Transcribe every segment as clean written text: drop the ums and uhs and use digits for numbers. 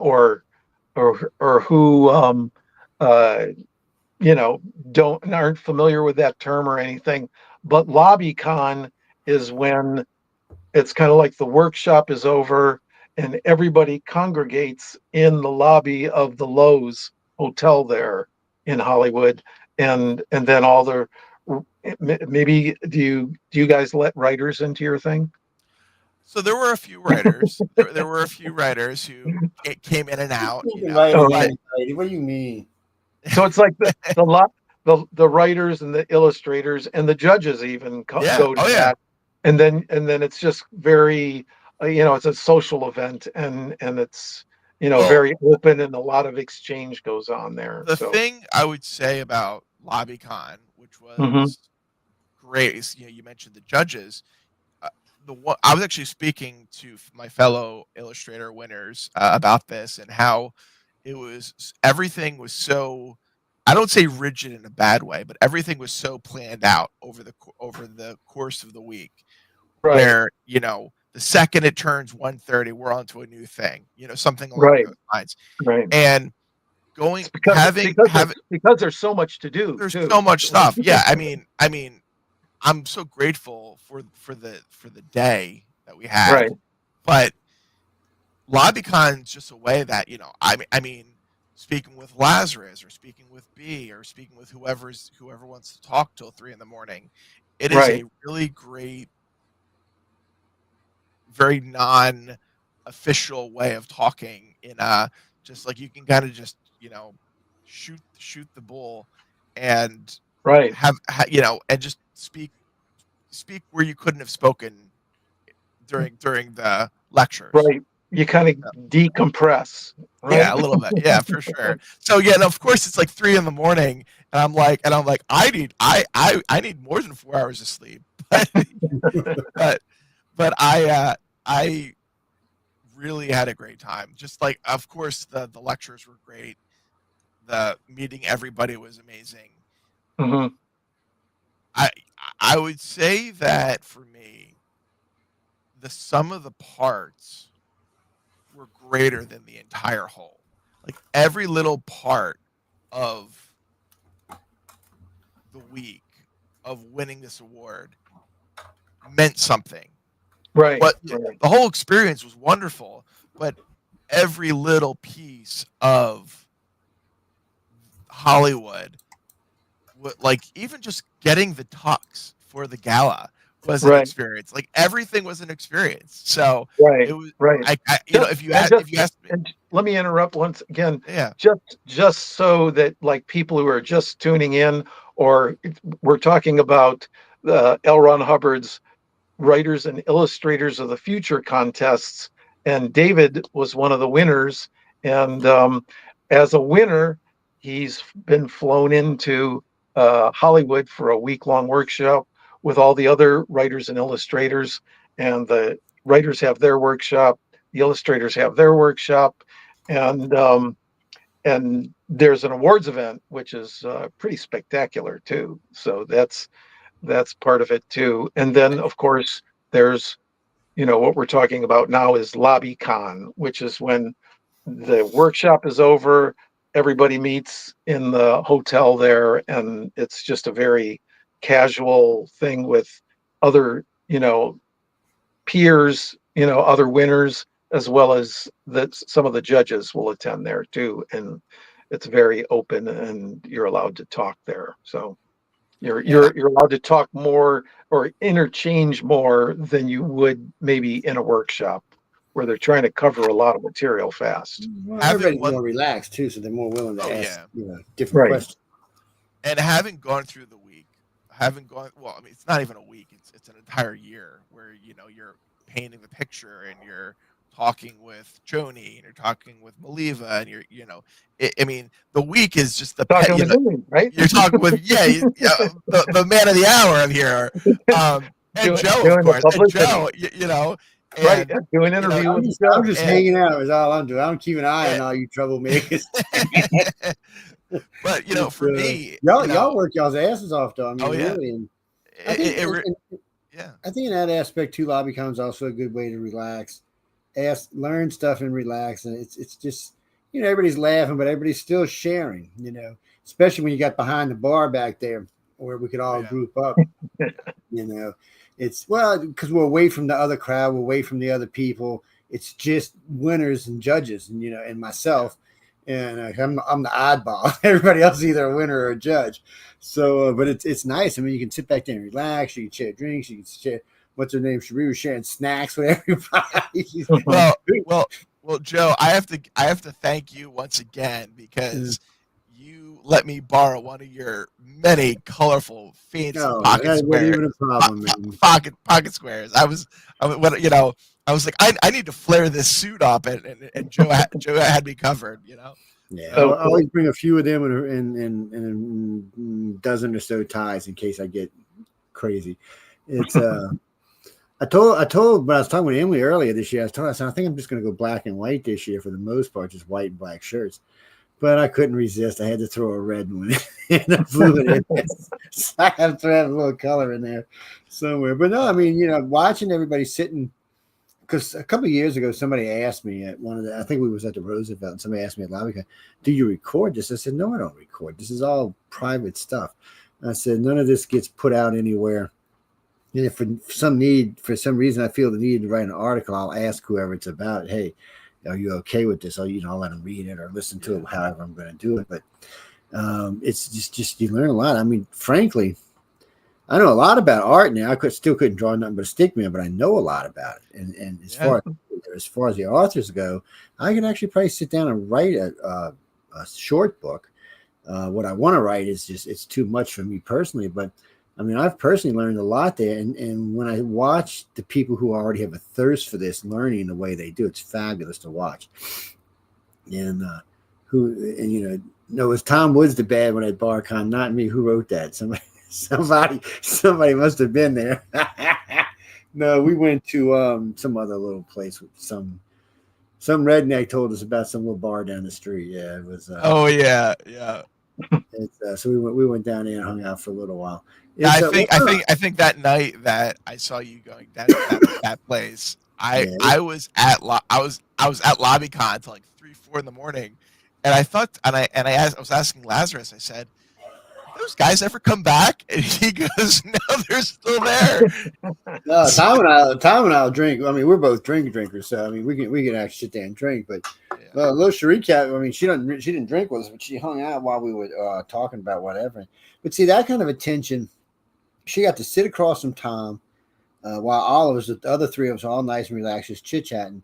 or who uh, aren't familiar with that term or anything. But LobbyCon is when it's kind of like the workshop is over and everybody congregates in the lobby of the Lowe's hotel there in Hollywood, and then all the maybe do you guys let writers into your thing? So there were a few writers. There were a few writers who came in and out, Oh, Invited, but invited. What do you mean? so it's like the lot the writers and the illustrators and the judges even yeah, go to oh yeah, that, and then it's just very it's a social event, and it's well, very open, and a lot of exchange goes on there. the So thing I would say about LobbyCon, which mhm. was great, is you mentioned the judges. The one I was actually speaking to my fellow illustrator winners about this and how everything was so, I don't say rigid in a bad way, but everything was so planned out over the course of the week, Right, where the second it turns 1:30, we're on to a new thing, something along right, those lines. right. And It's going because having having there's so much to do there's so too. much stuff. Yeah, I mean, I'm so grateful for the day that we had, Right, but LobbyCon's just a way that I mean, speaking with Lazarus or speaking with B or speaking with whoever wants to talk till 3 in the morning. It is right, a really great, very non-official way of talking in a, just like, you can kind of just shoot the bull and right, and just speak where you couldn't have spoken during the lectures. right. You kind of decompress, Yeah, right? a little bit. Yeah, for sure. So yeah, and of course it's like 3 in the morning, and I'm like, I need more than 4 hours of sleep. But but I really had a great time. Just like, of course, the lectures were great. The meeting everybody was amazing. Hmm. I I would say that for me, the sum of the parts were greater than the entire whole. Like, every little part of the week of winning this award meant something. Right, What right, The whole experience was wonderful, but every little piece of Hollywood, like, even just getting the tux for the gala was an right, experience. Like, everything was an experience. So right, it was, right. Just if you and ask just if you asked me, and let me interrupt once again, yeah, just so that like people who are just tuning in, or we're talking about L. Ron Hubbard's Writers and Illustrators of the Future contests, and David was one of the winners. And as a winner, he's been flown into Hollywood for a week-long workshop with all the other writers and illustrators. And the writers have their workshop, the illustrators have their workshop, and there's an awards event which is pretty spectacular too. So that's part of it too. And then of course there's what we're talking about now is LobbyCon, which is when the workshop is over, everybody meets in the hotel there, and it's just a very casual thing with other peers, other winners, as well as that some of the judges will attend there too, and it's very open, and you're allowed to talk there. So you're yeah. you're you're allowed to talk more or interchange more than you would maybe in a workshop where they're trying to cover a lot of material fast. Well, Having everybody's one, more relaxed too, so they're more willing to oh ask, yeah, different Right. questions. and having gone through the week, having gone, well, I mean, it's not even a week; it's an entire year where you're painting the picture and you're talking with Joni and you're talking with Maliva and I mean, the week is just the pet. Talking with Jimmy, right? You're talking with, the man of the hour of here, and Joe, of Doing the course, and publicity, Joe, right? and Doing you know, interview with I'm Joe. just and, hanging out. Is all I'm doing. I'm keeping an eye on and all you troublemakers. but But, for me, y'all work y'all's asses off, though. I oh mean, yeah, really, and I it, think, it, and, it and yeah. I think in that aspect too, LobbyCon is also a good way to relax. learn stuff and relax, and it's just everybody's laughing, but everybody's still sharing. Especially when you got behind the bar back there where we could all group up. It's because we're away from the other crowd, we're away from the other people. It's just winners and judges, and myself, and I'm the oddball. Everybody else is either a winner or a judge. So, but it's nice. I mean, you can sit back there and relax. You can share drinks. You can share what's her name. Sheree was sharing snacks with everybody. Well, Joe, I have to thank you once again because you let me borrow one of your many colorful fancy pocket squares. I was like, I need to flare this suit up, and Joe had me covered. Yeah, I always bring a few of them and a dozen or so ties in case I get crazy. It's I told when I was talking with Emily earlier this year, I said, I think I'm just going to go black and white this year for the most part, just white and black shirts. But I couldn't resist. I had to throw a red one and a blue in. So I have to have a little color in there somewhere. But no, I mean, watching everybody sitting, because a couple of years ago, somebody asked me at I think we was at the Roosevelt, and somebody asked me at Lobby, do you record this? I said, no, I don't record. This is all private stuff. I said, none of this gets put out anywhere. And if for some reason I feel the need to write an article, I'll ask whoever it's about, hey, are you okay with this? I'll let them read it or listen to it, however I'm going to do it. But it's just you learn a lot. I mean, frankly, I know a lot about art now. I still couldn't draw nothing but a stick man, but I know a lot about it. And as far as the authors go, I can actually probably sit down and write a short book. What I want to write is it's too much for me personally, but I mean, I've personally learned a lot there. And when I watch the people who already have a thirst for this learning the way they do, it's fabulous to watch. And it was Tom Woods the bad one at BarCon, not me. Who wrote that? Somebody must have been there. No, we went to some other little place with some redneck told us about some little bar down the street. Yeah, it was. Yeah. So we went down there and hung out for a little while. Yeah, I think that night that I saw you going down to that place, I was at LobbyCon until like 3-4 in the morning, and I thought I was asking Lazarus, I said, those guys ever come back? And he goes, no, they're still there. No, Tom and I'll drink. I mean, we're both drinkers, so I mean, we can actually sit there and drink. But little Sharika, I mean, she didn't drink with us, but she hung out while we were talking about whatever. But see, that kind of attention, she got to sit across from Tom while all of us, the other three of us, all nice and relaxed, just chit chatting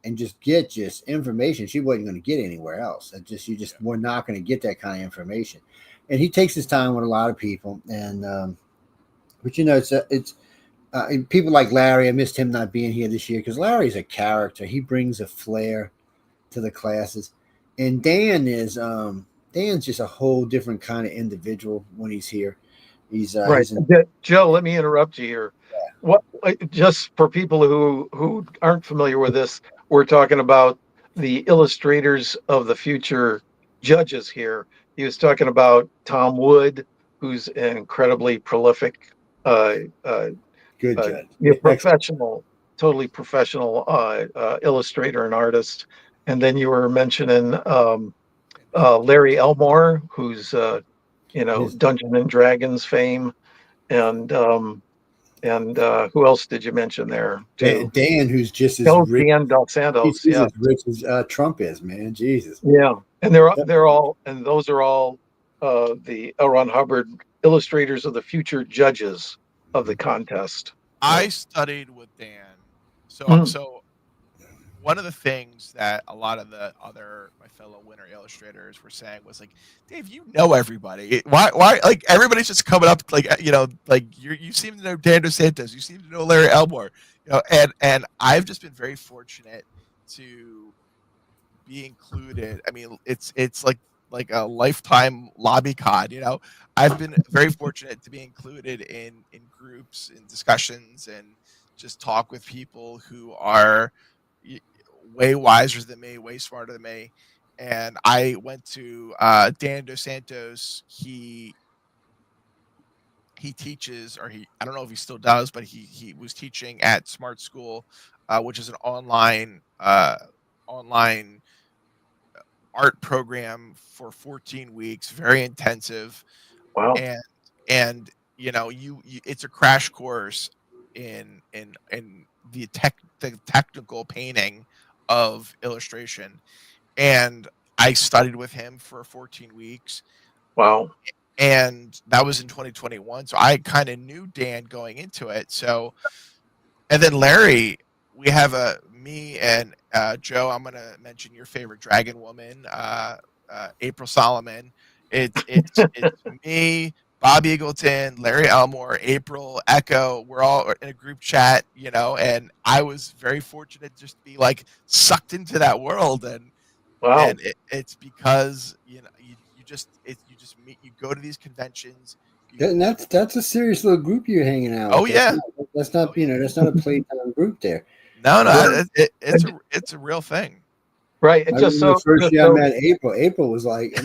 and just get information she wasn't going to get anywhere else. You were not going to get that kind of information. And he takes his time with a lot of people, and but it's people like Larry. I missed him not being here this year because Larry's a character. He brings a flair to the classes, and Dan's just a whole different kind of individual when he's here. He's right. Joe, let me interrupt you here. Yeah. Just for people who aren't familiar with this, we're talking about the illustrators of the future judges here. He was talking about Tom Wood, who's an incredibly prolific, good judge, totally professional illustrator and artist. And then you were mentioning Larry Elmore, who's Dungeons and Dragons fame, and who else did you mention there? Dan, who's just as rich. Dan Dos Santos, he's as rich as Trump is, man. Jesus. Yeah. And they're all, and those are all the L. Ron Hubbard illustrators of the future judges of the contest. I studied with Dan, so one of the things that a lot of my fellow winter illustrators were saying was like, Dave, you know everybody. Why like everybody's just coming up like you seem to know Dan Dos Santos, you seem to know Larry Elmore, and I've just been very fortunate to be included. I mean, it's like a lifetime LobbyCon. I've been very fortunate to be included in groups and discussions and just talk with people who are way wiser than me, way smarter than me. And I went to Dan Dos Santos. He teaches, or I don't know if he still does, but he was teaching at Smart School which is an online art program for 14 weeks, very intensive, Wow. and you it's a crash course in the technical painting of illustration. And I studied with him for 14 weeks, Wow. and that was in 2021. So I kind of knew Dan going into it. So, and then Larry, we have me and Joe. I'm gonna mention your favorite dragon woman, April Solomon. It's me, Bob Eagleton, Larry Elmore, April, Echo. We're all in a group chat, and I was very fortunate just to be like sucked into that world. Wow. And it's because you just meet, you go to these conventions. And that's a serious little group you're hanging out Oh with. yeah. That's not that's not a playtime group there. No, Right. it's a real thing. Right. It I just remember the so first just year I so met April. April was like,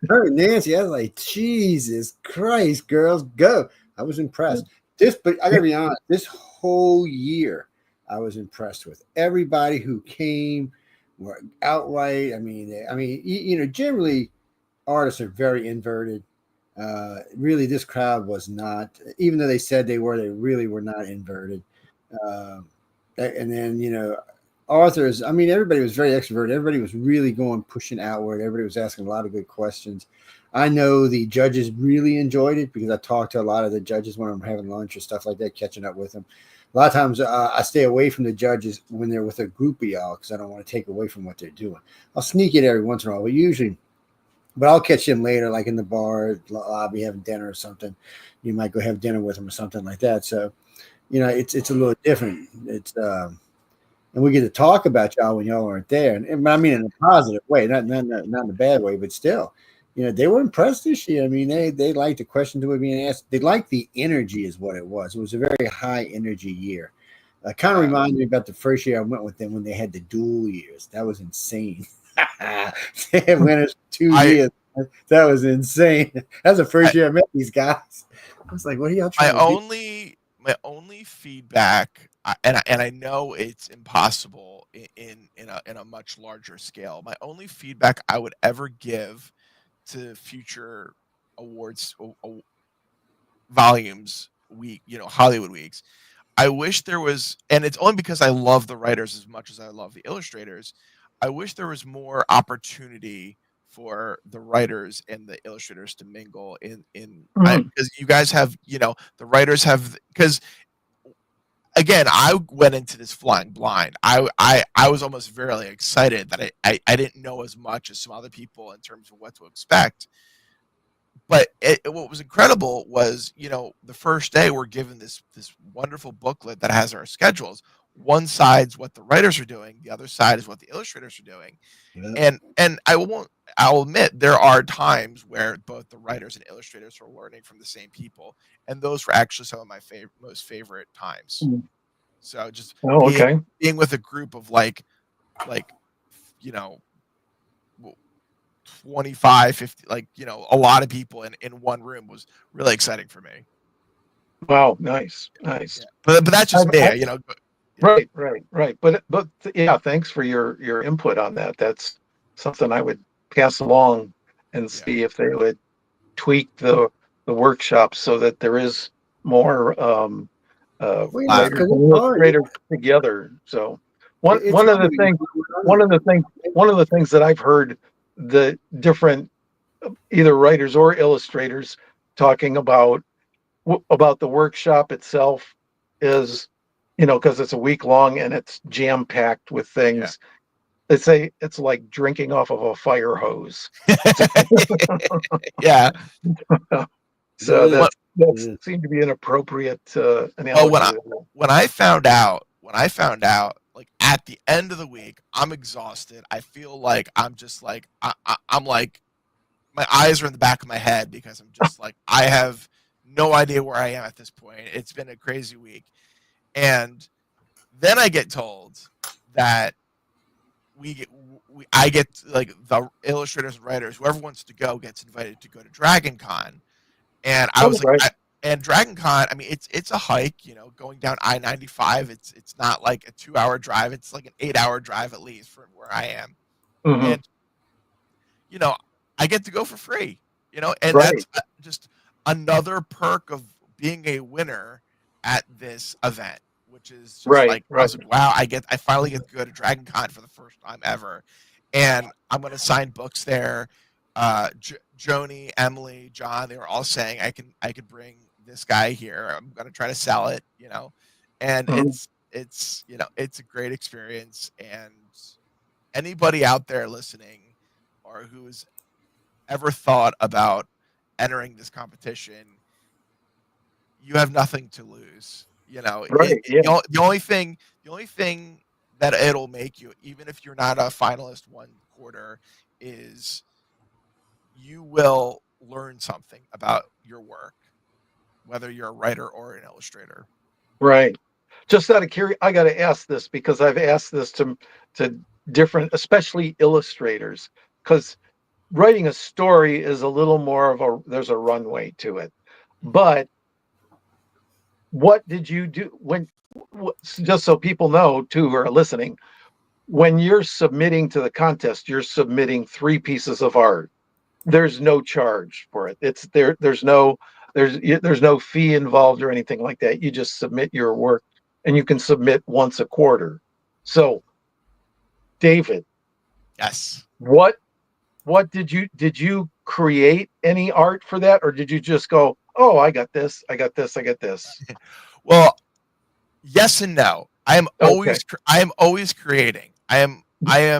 her and Nancy. I was like, Jesus Christ, girls, go! I was impressed. But I gotta be honest. This whole year, I was impressed with everybody who came. Were outright. I mean, generally artists are very inverted. Really, this crowd was not. Even though they said they were, they really were not inverted. And then authors, I mean, everybody was very extroverted. Everybody was really pushing outward. Everybody was asking a lot of good questions. I know the judges really enjoyed it because I talked to a lot of the judges when I'm having lunch or stuff like that, catching up with them. A lot of times I stay away from the judges when they're with a group of y'all because I don't want to take away from what they're doing. I'll sneak it every once in a while, but I'll catch them later, like in the bar lobby having dinner or something. You might go have dinner with them or something like that. So, it's a little different. And we get to talk about y'all when y'all aren't there. And I mean in a positive way, not in a bad way, but still, they were impressed this year. I mean, they liked the questions that were being asked. They liked the energy is what it was. It was a very high energy year. Kind of reminded me about the first year I went with them when they had the dual years. That was insane. They had winners for 2 years. That was insane. That was the first year I met these guys. I was like, what are y'all trying to do? My only feedback, and I know it's impossible in a much larger scale. My only feedback I would ever give to future awards volumes Hollywood weeks, I wish there was, and it's only because I love the writers as much as I love the illustrators. I wish there was more opportunity for the writers and the illustrators to mingle because you guys have, the writers have, because again, I went into this flying blind. I was almost very excited that I didn't know as much as some other people in terms of what to expect. But what was incredible was, the first day we're given this wonderful booklet that has our schedules. One side's what the writers are doing, the other side is what the illustrators are doing. Yeah. And I'll admit there are times where both the writers and illustrators are learning from the same people, and those were actually some of my most favorite times. So just being with a group of like 25, 50, a lot of people in one room was really exciting for me. Wow, nice. Yeah. But that's just me, Yeah. Right. But yeah, thanks for your input on that. That's something I would pass along and see if they would tweak the workshop so that there is more illustrators together. So one of the things that I've heard the different either writers or illustrators talking about the workshop itself is, because it's a week long and it's jam packed with things. They say it's like drinking off of a fire hose. Yeah. So that seemed to be an appropriate analogy. Well, when I found out, like at the end of the week, I'm exhausted. I feel like I'm just like I'm like my eyes are in the back of my head because I'm just like I have no idea where I am at this point. It's been a crazy week, and then I get told that I get like the illustrators and writers, whoever wants to go gets invited to go to Dragon Con. And I was like, And Dragon Con, I mean, it's a hike, you know, going down I-95. It's not like a 2-hour drive. It's like an 8-hour drive at least from where I am. Hmm. And you know, I get to go for free, you know, and Right. that's just another perk of being a winner at this event, which is just Right. like, I Right. was like, wow, I finally get to go to Dragon Con for the first time ever. And I'm going to sign books there. Joni, Emily, John, they were all saying I could bring this guy here. I'm going to try to sell it, you know, and Mhm. it's, you know, it's a great experience. And anybody out there listening or who's ever thought about entering this competition, you have nothing to lose. You know, Right. Yeah. the only thing that it'll make you, even if you're not a finalist 1/4, is you will learn something about your work, whether you're a writer or an illustrator. Right. Just out of curiosity, I got to ask this because I've asked this to different, especially illustrators, because writing a story is a little more of there's a runway to it. But what did you do when, just so people know too who are listening, when you're submitting to the contest, you're submitting 3 pieces of art. There's no charge for it. It's there. There's no fee involved or anything like that. You just submit your work, and you can submit once a quarter. So, David, Yes. what did you create any art for that, or did you just go, oh, I got this, I got this, I got this? Well, yes and no. Okay, I am always creating. I am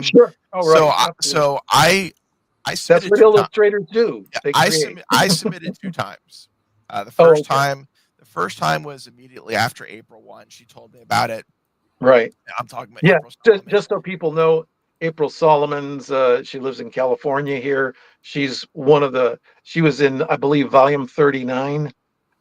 sure. All right, absolutely. so I That's submitted what 2 times. illustrators do. Yeah, They create. I submitted 2 times. Oh, okay, The first time was immediately after April 1. She told me about it. right. I'm talking about Yeah, April Solomon. just so people know, April Solomon's, she lives in California here. She's one of the, she was in, I believe, volume 39,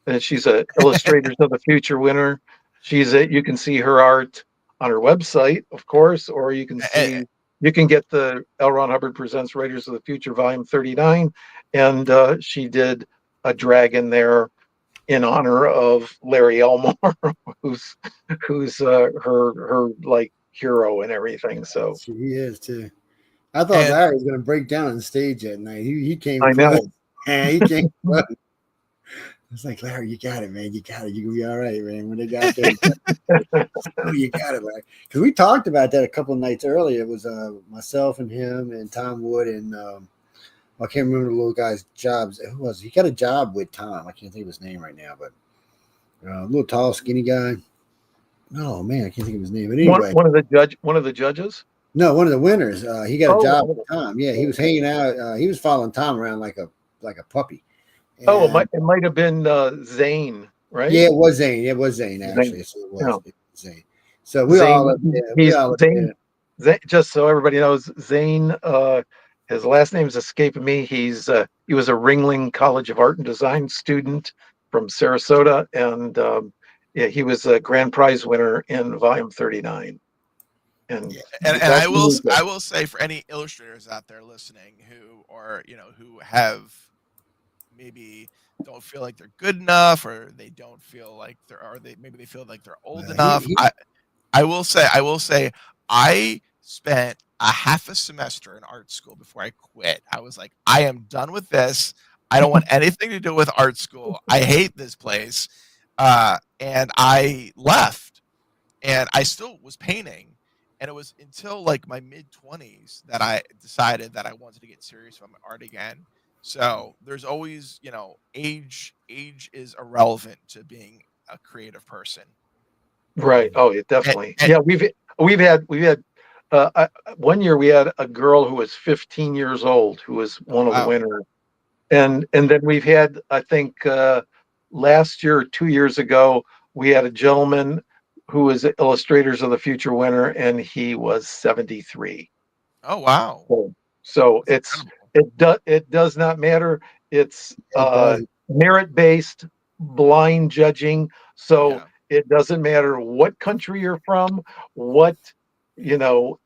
and she's a Illustrators of the Future winner. You can see her art on her website, of course, or Eh, you can get the L. Ron Hubbard Presents Writers of the Future, volume 39, and she did a dragon there in honor of Larry Elmore, who's her like hero and everything. So He is too. I thought and Larry was going to break down on stage that night. He came I close. know. And he came close. It's like, Larry, you got it, man. You got it. You're going to be all right, man. When they got there, oh, you got it, Larry. Because we talked about that a couple of nights earlier. It was myself and him and Tom Wood and I can't remember the little guy's jobs. Who was he? Got a job with Tom. I can't think of his name right now, but little tall, skinny guy. Oh man, I can't think of his name. But anyway, One of the judges. no, one of the winners. He got a job with Oh, Tom. Yeah, he was hanging out. He was following Tom around like a puppy. oh, And it might have been Zane, right? yeah, it was Zane. It was Zane Zane. actually. So it was, No, it was Zane. So we all Zane. up there. We He's all up Zane. there. Just so everybody knows, Zane. His last name's escaping me. He was a Ringling College of Art and Design student from Sarasota, and yeah, he was a grand prize winner in volume 39. And Yeah, and that's unique. I will say for any illustrators out there listening who are, you know, who have maybe don't feel like they're good enough, or they don't feel like maybe they feel like they're old enough. he I will say I spent a half a semester in art school before I quit. I was like, I am done with this. I don't want anything to do with art school. I hate this place. And I left, and I still was painting. And it was until like my mid 20s that I decided that I wanted to get serious about my art again. So there's always, you know, age is irrelevant to being a creative person. Right. Oh, yeah, And, definitely. and, Yeah, we've had one year we had a girl who was 15 years old who was oh one of the wow. winners, and then we've had, I think, last year or 2 years ago, we had a gentleman who was Illustrators of the Future winner, and he was 73. Oh wow. So That's incredible. it does not matter. It's it does. merit based, blind judging. So Yeah. it doesn't matter what country you're from, what,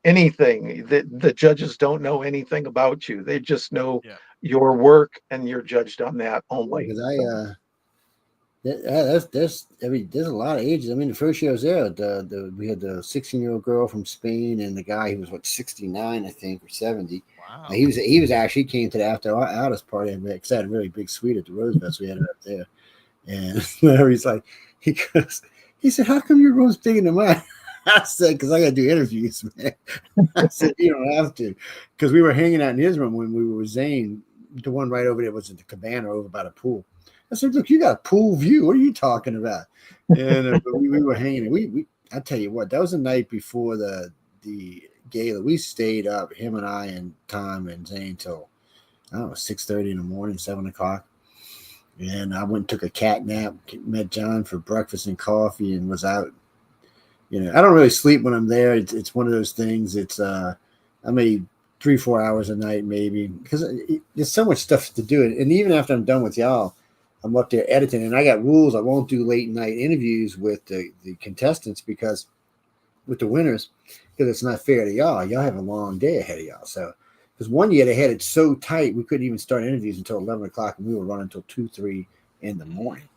anything. The judges don't know anything about you. They just know Yeah. your work, and you're judged on that Yeah, only. because There's a lot of ages. I mean, the first year I was there, we had the 16-year-old girl from Spain and the guy who was 69, I think, or 70. Wow. He was actually came to the after hours party because I had a really big suite at the Roseville, so we had it up there. And whenever he said, "How come your room's bigger than mine?" I said, "Because I got to do interviews, man." I said, "You don't have to," because we were hanging out in his room when we were with Zane. The one right over there was at the cabana over by the pool. I said, "Look, you got a pool view. What are you talking about?" And we were hanging. I tell you what, that was the night before the gala. We stayed up, him and I and Tom and Zane, till I don't know 6:30 in the morning, 7 o'clock. And I went and took a cat nap. Met John for breakfast and coffee, and was out. I don't really sleep when I'm there. It's one of those things. I made 3-4 hours a night maybe because there's so much stuff to do. And even after I'm done with y'all, I'm up there editing, and I got rules. I won't do late night interviews with the contestants because with the winners, because it's not fair to y'all. Y'all have a long day ahead of y'all. So, because one year they had it so tight, we couldn't even start interviews until 11 o'clock, and we were running until 2, 3 in the morning.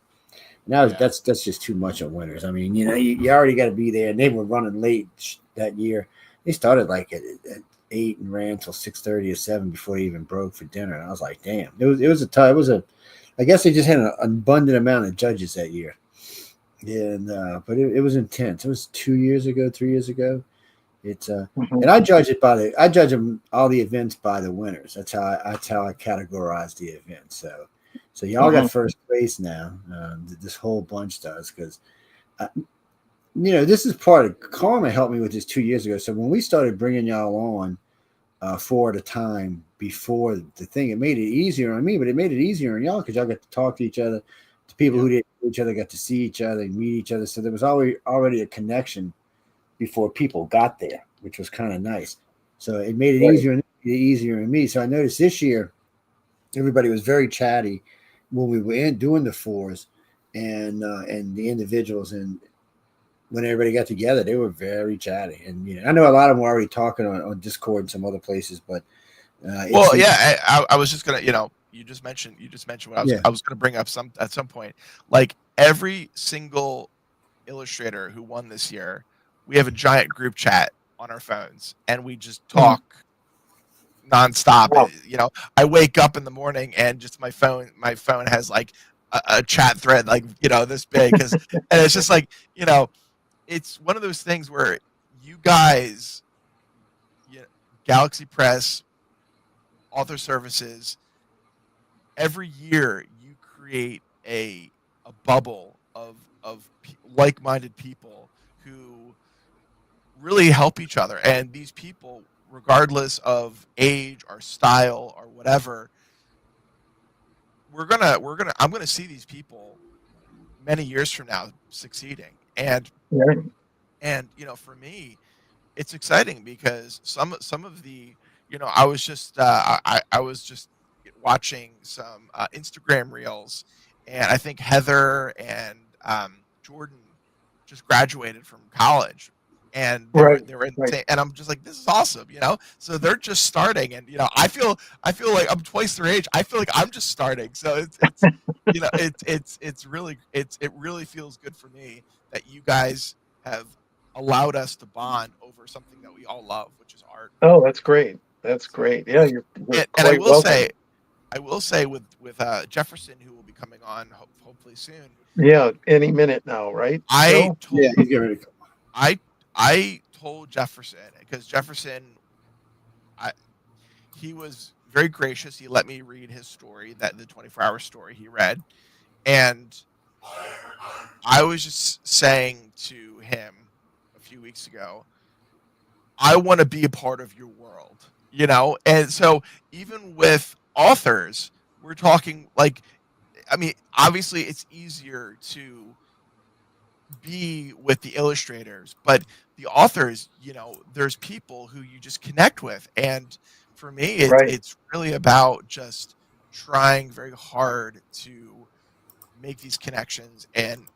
Now that's just too much on winners. I mean, you already got to be there, and they were running late that year. They started like at 8 and ran till 6:30 or 7 before they even broke for dinner. And I was like, damn, it was I guess they just had an abundant amount of judges that year. And but it was intense. It was 2 years ago, 3 years ago. It's and I judge them all the events by the winners. That's how I categorize the event. So y'all got first place now. This whole bunch does because this is part of Karma helped me with this 2 years ago. So when we started bringing y'all on 4 at a time before the thing, it made it easier on me, but it made it easier on y'all because y'all got to talk to each other. The people who didn't know each other got to see each other and meet each other. So there was already a connection before people got there, which was kind of nice. So it made it easier on me. So I noticed this year everybody was very chatty when we were doing the 4s and the individuals, and when everybody got together, they were very chatty. And I know a lot of them were already talking on Discord and some other places, but I was just gonna, you just mentioned what I was gonna bring up at some point. Like every single illustrator who won this year, we have a giant group chat on our phones, and we just talk nonstop. Wow. I wake up in the morning and just my phone has like a chat thread like this big and it's just like it's one of those things where you guys, Galaxy Press, Author Services, every year you create a bubble of like-minded people who really help each other, and these people, regardless of age or style or whatever, I'm gonna see these people many years from now succeeding, and for me it's exciting because some of the I was just I was just watching some Instagram reels, and I think Heather and Jordan just graduated from college, and they were in the same, and I'm just like, this is awesome, so they're just starting, and I feel like I'm twice their age. I feel like I'm just starting, so it's it really feels good for me that you guys have allowed us to bond over something that we all love, which is art. Oh, that's great. That's great. Yeah, you're And quite welcome. I will say with Jefferson, who will be coming on hopefully soon. Yeah, any minute now, right? I Phil? told he's getting ready to come. I told Jefferson, because Jefferson, he was very gracious. He let me read his story, that the 24-hour story he read, and I was just saying to him a few weeks ago, I want to be a part of your world, And so even with authors, we're talking like, I mean, obviously it's easier to be with the illustrators, but the authors, there's people who you just connect with. And for me, it's really about just trying very hard to make these connections, and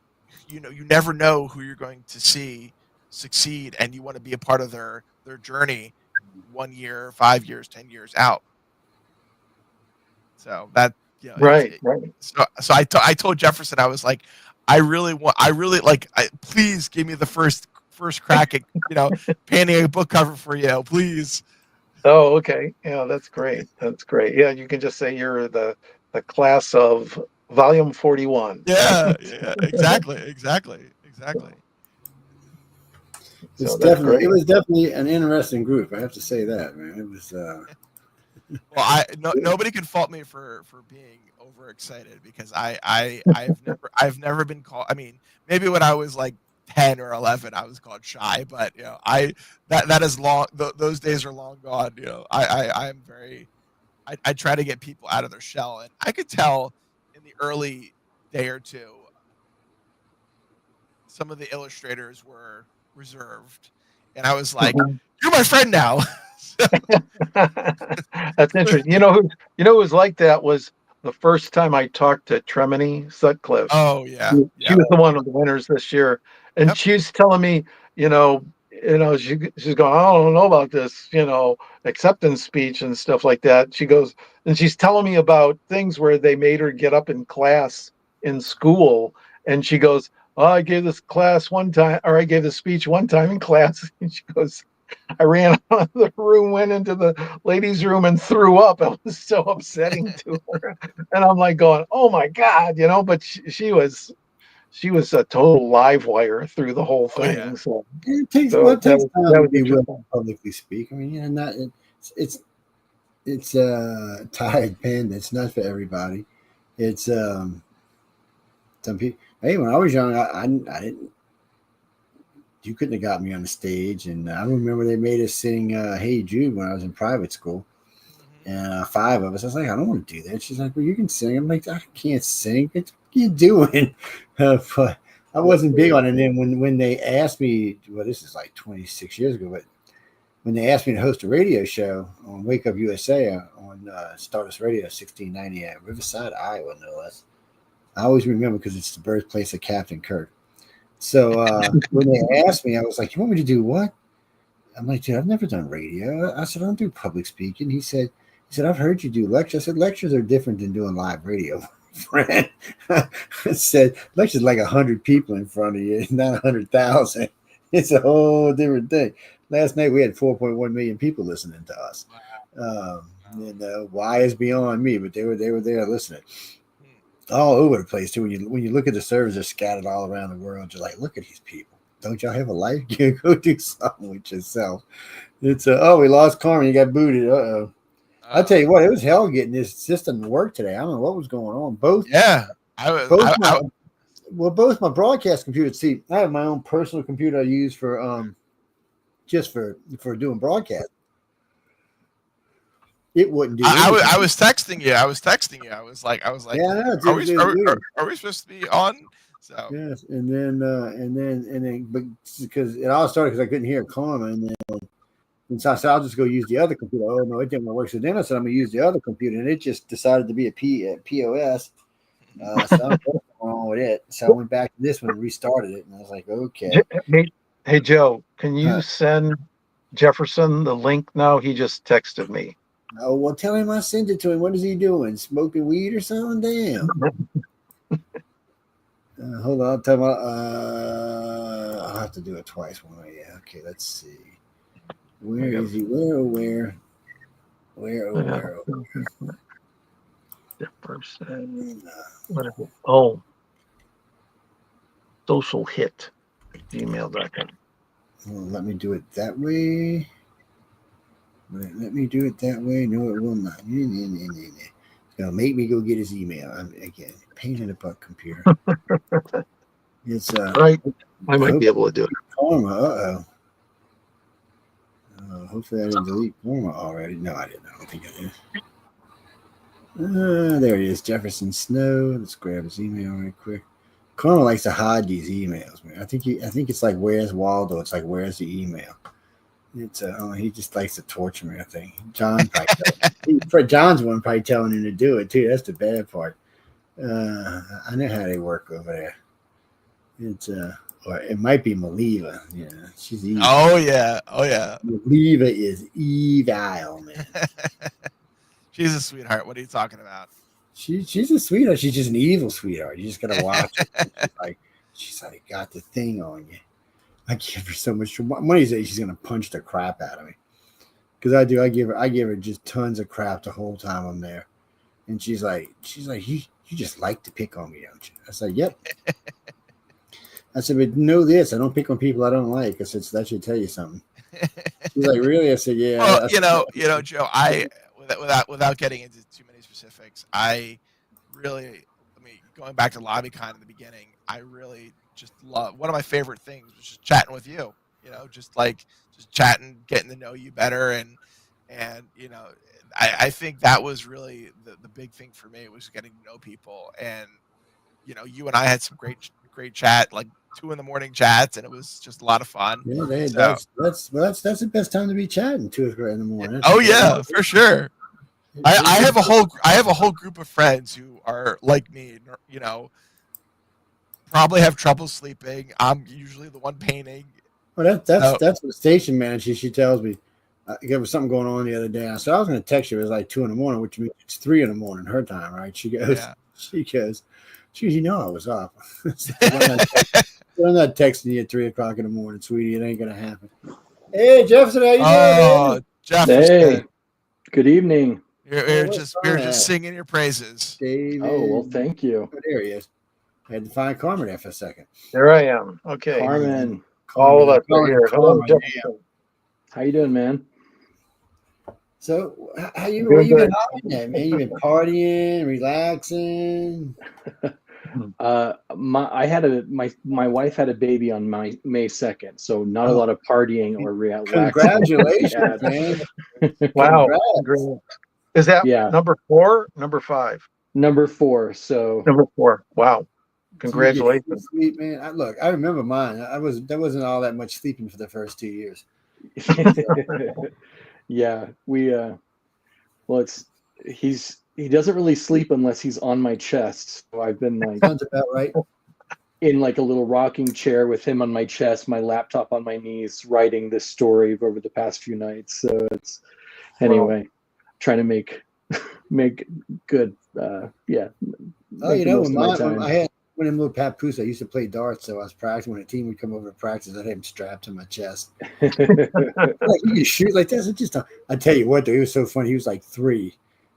you never know who you're going to see succeed, and you want to be a part of their journey 1 year, 5 years, 10 years out. So you know, Right, right. so I told Jefferson, I was like, please give me the first crack at, painting a book cover for you, please. Oh, okay. Yeah, that's great. That's great. Yeah, you can just say you're the class of volume 41, right? Yeah, exactly. It's So that's definitely, it great. was definitely an interesting group. I have to say that, man. It was, Well, nobody can fault me for being overexcited, because I've never been called. I mean, maybe when I was like 10 or 11, I was called shy, but that is long. Those days are long gone. I'm very. I try to get people out of their shell, and I could tell in the early day or two, some of the illustrators were reserved, and I was like, Mhm. "You're my friend now." So, That's interesting. You know who was like that was the first time I talked to Tremini Sutcliffe. oh yeah, She yeah, was the one of the winners this year, and yep. she's telling me, she's going, I don't know about this, acceptance speech and stuff like that. She goes, and she's telling me about things where they made her get up in class in school, and she goes, oh, I gave this class one time, or I gave this speech one time in class, and she goes, I ran out of the room, went into the ladies' room, and threw up. It was so upsetting to her, and I'm like going, "Oh my god," But she was a total live wire through the whole Oh yeah. thing. So, it takes, well, so it that takes was time that to was be willing to interesting. publicly speak. I mean, not, it's tired pen. It's not for everybody. It's, some people, hey, when I was young, I didn't, you couldn't have got me on the stage. And I remember they made us sing Hey Jude when I was in private school. Mhm. And five of us, I was like, I don't want to do that. She's like, well, you can sing. I'm like, I can't sing. What are you doing? But I wasn't big on it. And then when they asked me, well, this is like 26 years ago, but when they asked me to host a radio show on Wake Up USA on Stardust Radio 1690 at Riverside, Iowa, no less. I always remember because it's the birthplace of Captain Kirk. So when they asked me, I was like, you want me to do what? I'm like, dude, I've never done radio. I said, I don't do public speaking. He said, I've heard you do lectures. I said, lectures are different than doing live radio, friend. I said, lectures like 100 people in front of you, not 100,000. It's a whole different thing. Last night we had 4.1 million people listening to us. Why is beyond me, but they were there listening all over the place too. When you look at the servers, they're scattered all around the world. You're like, look at these people. Don't y'all have a life? You go do something with yourself. It's we lost Carmen. You got booted. Uh-oh. I'll tell you what, it was hell getting this system to work today. I don't know what was going on. Yeah, Both my broadcast computers. See, I have my own personal computer I use for just for doing broadcast. It wouldn't do anything. I was texting you. I was like, Yeah, no, are we it's weird. are we supposed to be on? So Yes, and then, but because it all started because I couldn't hear Karma, and so I said I'll just go use the other computer. Oh no, it didn't work. So then I said I'm gonna use the other computer, and it just decided to be a POS. So I'm wrong with it. So I went back to this one and restarted it, and I was like, okay. Hey, Joe, can you Uh, send Jefferson the link now? He just texted me. oh well, tell him I sent it to him. What is he doing? Smoking weed or something? Damn. Hold on, I'll tell him. I'll have to do it twice. One way, yeah. Okay, let's see. Where is he? Where? Jefferson. What is it? Oh, social hit. Gmail.com. Well, let me do it that way. Let me do it that way. No, it will not. It's gonna make me go get his email. Again, pain in the butt computer. It's Right. I might be able to do it. Karma. Hopefully I didn't delete Karma already. No, I didn't. I don't think I did. There it is, Jefferson Snow. Let's grab his email right quick. Karma likes to hide these emails, man. I think it's like where's Waldo? It's like where's the email? It's he just likes to torture me. I think John's one probably telling him to do it too. That's the bad part. I know how they work over there. It's or it might be Maliva. Yeah, she's evil. oh yeah. Maliva is evil, man. She's a sweetheart. What are you talking about? she's a sweetheart. She's just an evil sweetheart. You just gotta watch her. She's like got the thing on you. I give her so much. One of these days she's gonna punch the crap out of me. Because I do. I give her just tons of crap the whole time I'm there. And she's like, you just like to pick on me, don't you? I said, yep. I said, but know this, I don't pick on people I don't like. I said, so that should tell you something. She's like, really? I said, yeah. Well, Joe, without getting into too many specifics, I mean, going back to LobbyCon in the beginning, I really just love, one of my favorite things was just chatting with you, just chatting, getting to know you better. And I think that was really the big thing for me, was getting to know people. And, you and I had some great chat, like 2 a.m. chats, and it was just a lot of fun. Yeah, So, that's the best time to be chatting, 2 in the morning. Oh yeah, for sure. I have a whole group of friends who are like me, probably have trouble sleeping. I'm usually the one painting. Well, that's what the station manager, she tells me. There was something going on the other day. So I was going to text you. It was like 2 a.m, which means it's 3 a.m. her time, right? She goes, I was up. I'm not texting you at 3 o'clock in the morning, sweetie. It ain't going to happen. Hey, Jefferson, how you doing? Man? Jefferson. Hey, good evening. We're just singing your praises. David. Oh, well, thank you. Oh, there he is. I had to find Carmen there for a second. There I am. Okay. Carmen. All of us are here. Hello, Jefferson. How you doing, man? So, where you been hiding at, man? You been partying, relaxing? My wife had a baby on May 2nd, so not a lot of partying or relaxing. Congratulations, man! Wow. Is that number 4? Number 5? Number 4. So number 4. Wow. Congratulations. Sweet, man. I remember mine. There wasn't all that much sleeping for the first 2 years. Yeah, he doesn't really sleep unless he's on my chest. So I've been like, sounds about right. In like a little rocking chair with him on my chest, my laptop on my knees, writing this story over the past few nights. So it's trying to make good. When I moved Papoose, I used to play darts, so I was practicing. When a team would come over to practice, I'd have him strapped to my chest. Like, you can shoot like that. I tell you what, though, he was so funny. He was like 3.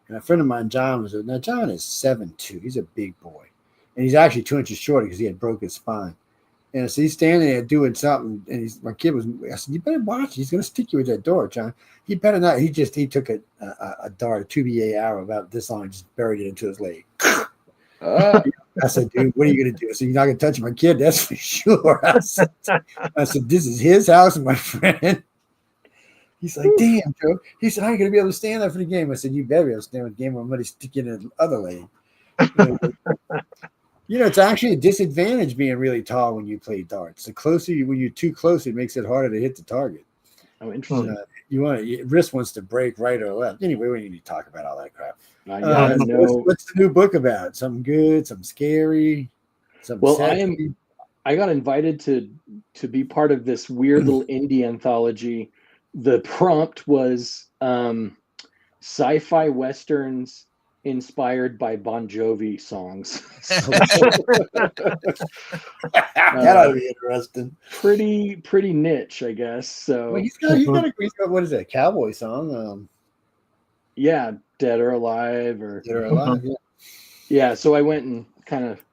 And a friend of mine, John, John is 7'2". He's a big boy. And he's actually 2 inches shorter because he had broken his spine. And so he's standing there doing something. And I said, you better watch. He's going to stick you with that door, John. He better not. He took a dart, a 2BA arrow about this long, and just buried it into his leg. I said, dude, what are you going to do? I said, you're not going to touch my kid, that's for sure. I said, this is his house, my friend. He's like, damn, Joe. He said, I ain't going to be able to stand there for the game. I said, you better be able to stand with the game, or I'm going to stick you in the other leg. It's actually a disadvantage being really tall when you play darts. When you're too close, it makes it harder to hit the target. Oh, interesting. Your wrist wants to break right or left. Anyway, we need to talk about all that crap. What's the new book about? Something good, something scary, something sexy? I got invited to be part of this weird little indie anthology. The prompt was sci-fi westerns inspired by Bon Jovi songs. That ought to be interesting. Pretty niche, I guess. So well, he's got what is it, a cowboy song? Yeah, Dead or Alive, Yeah. So I went and kind of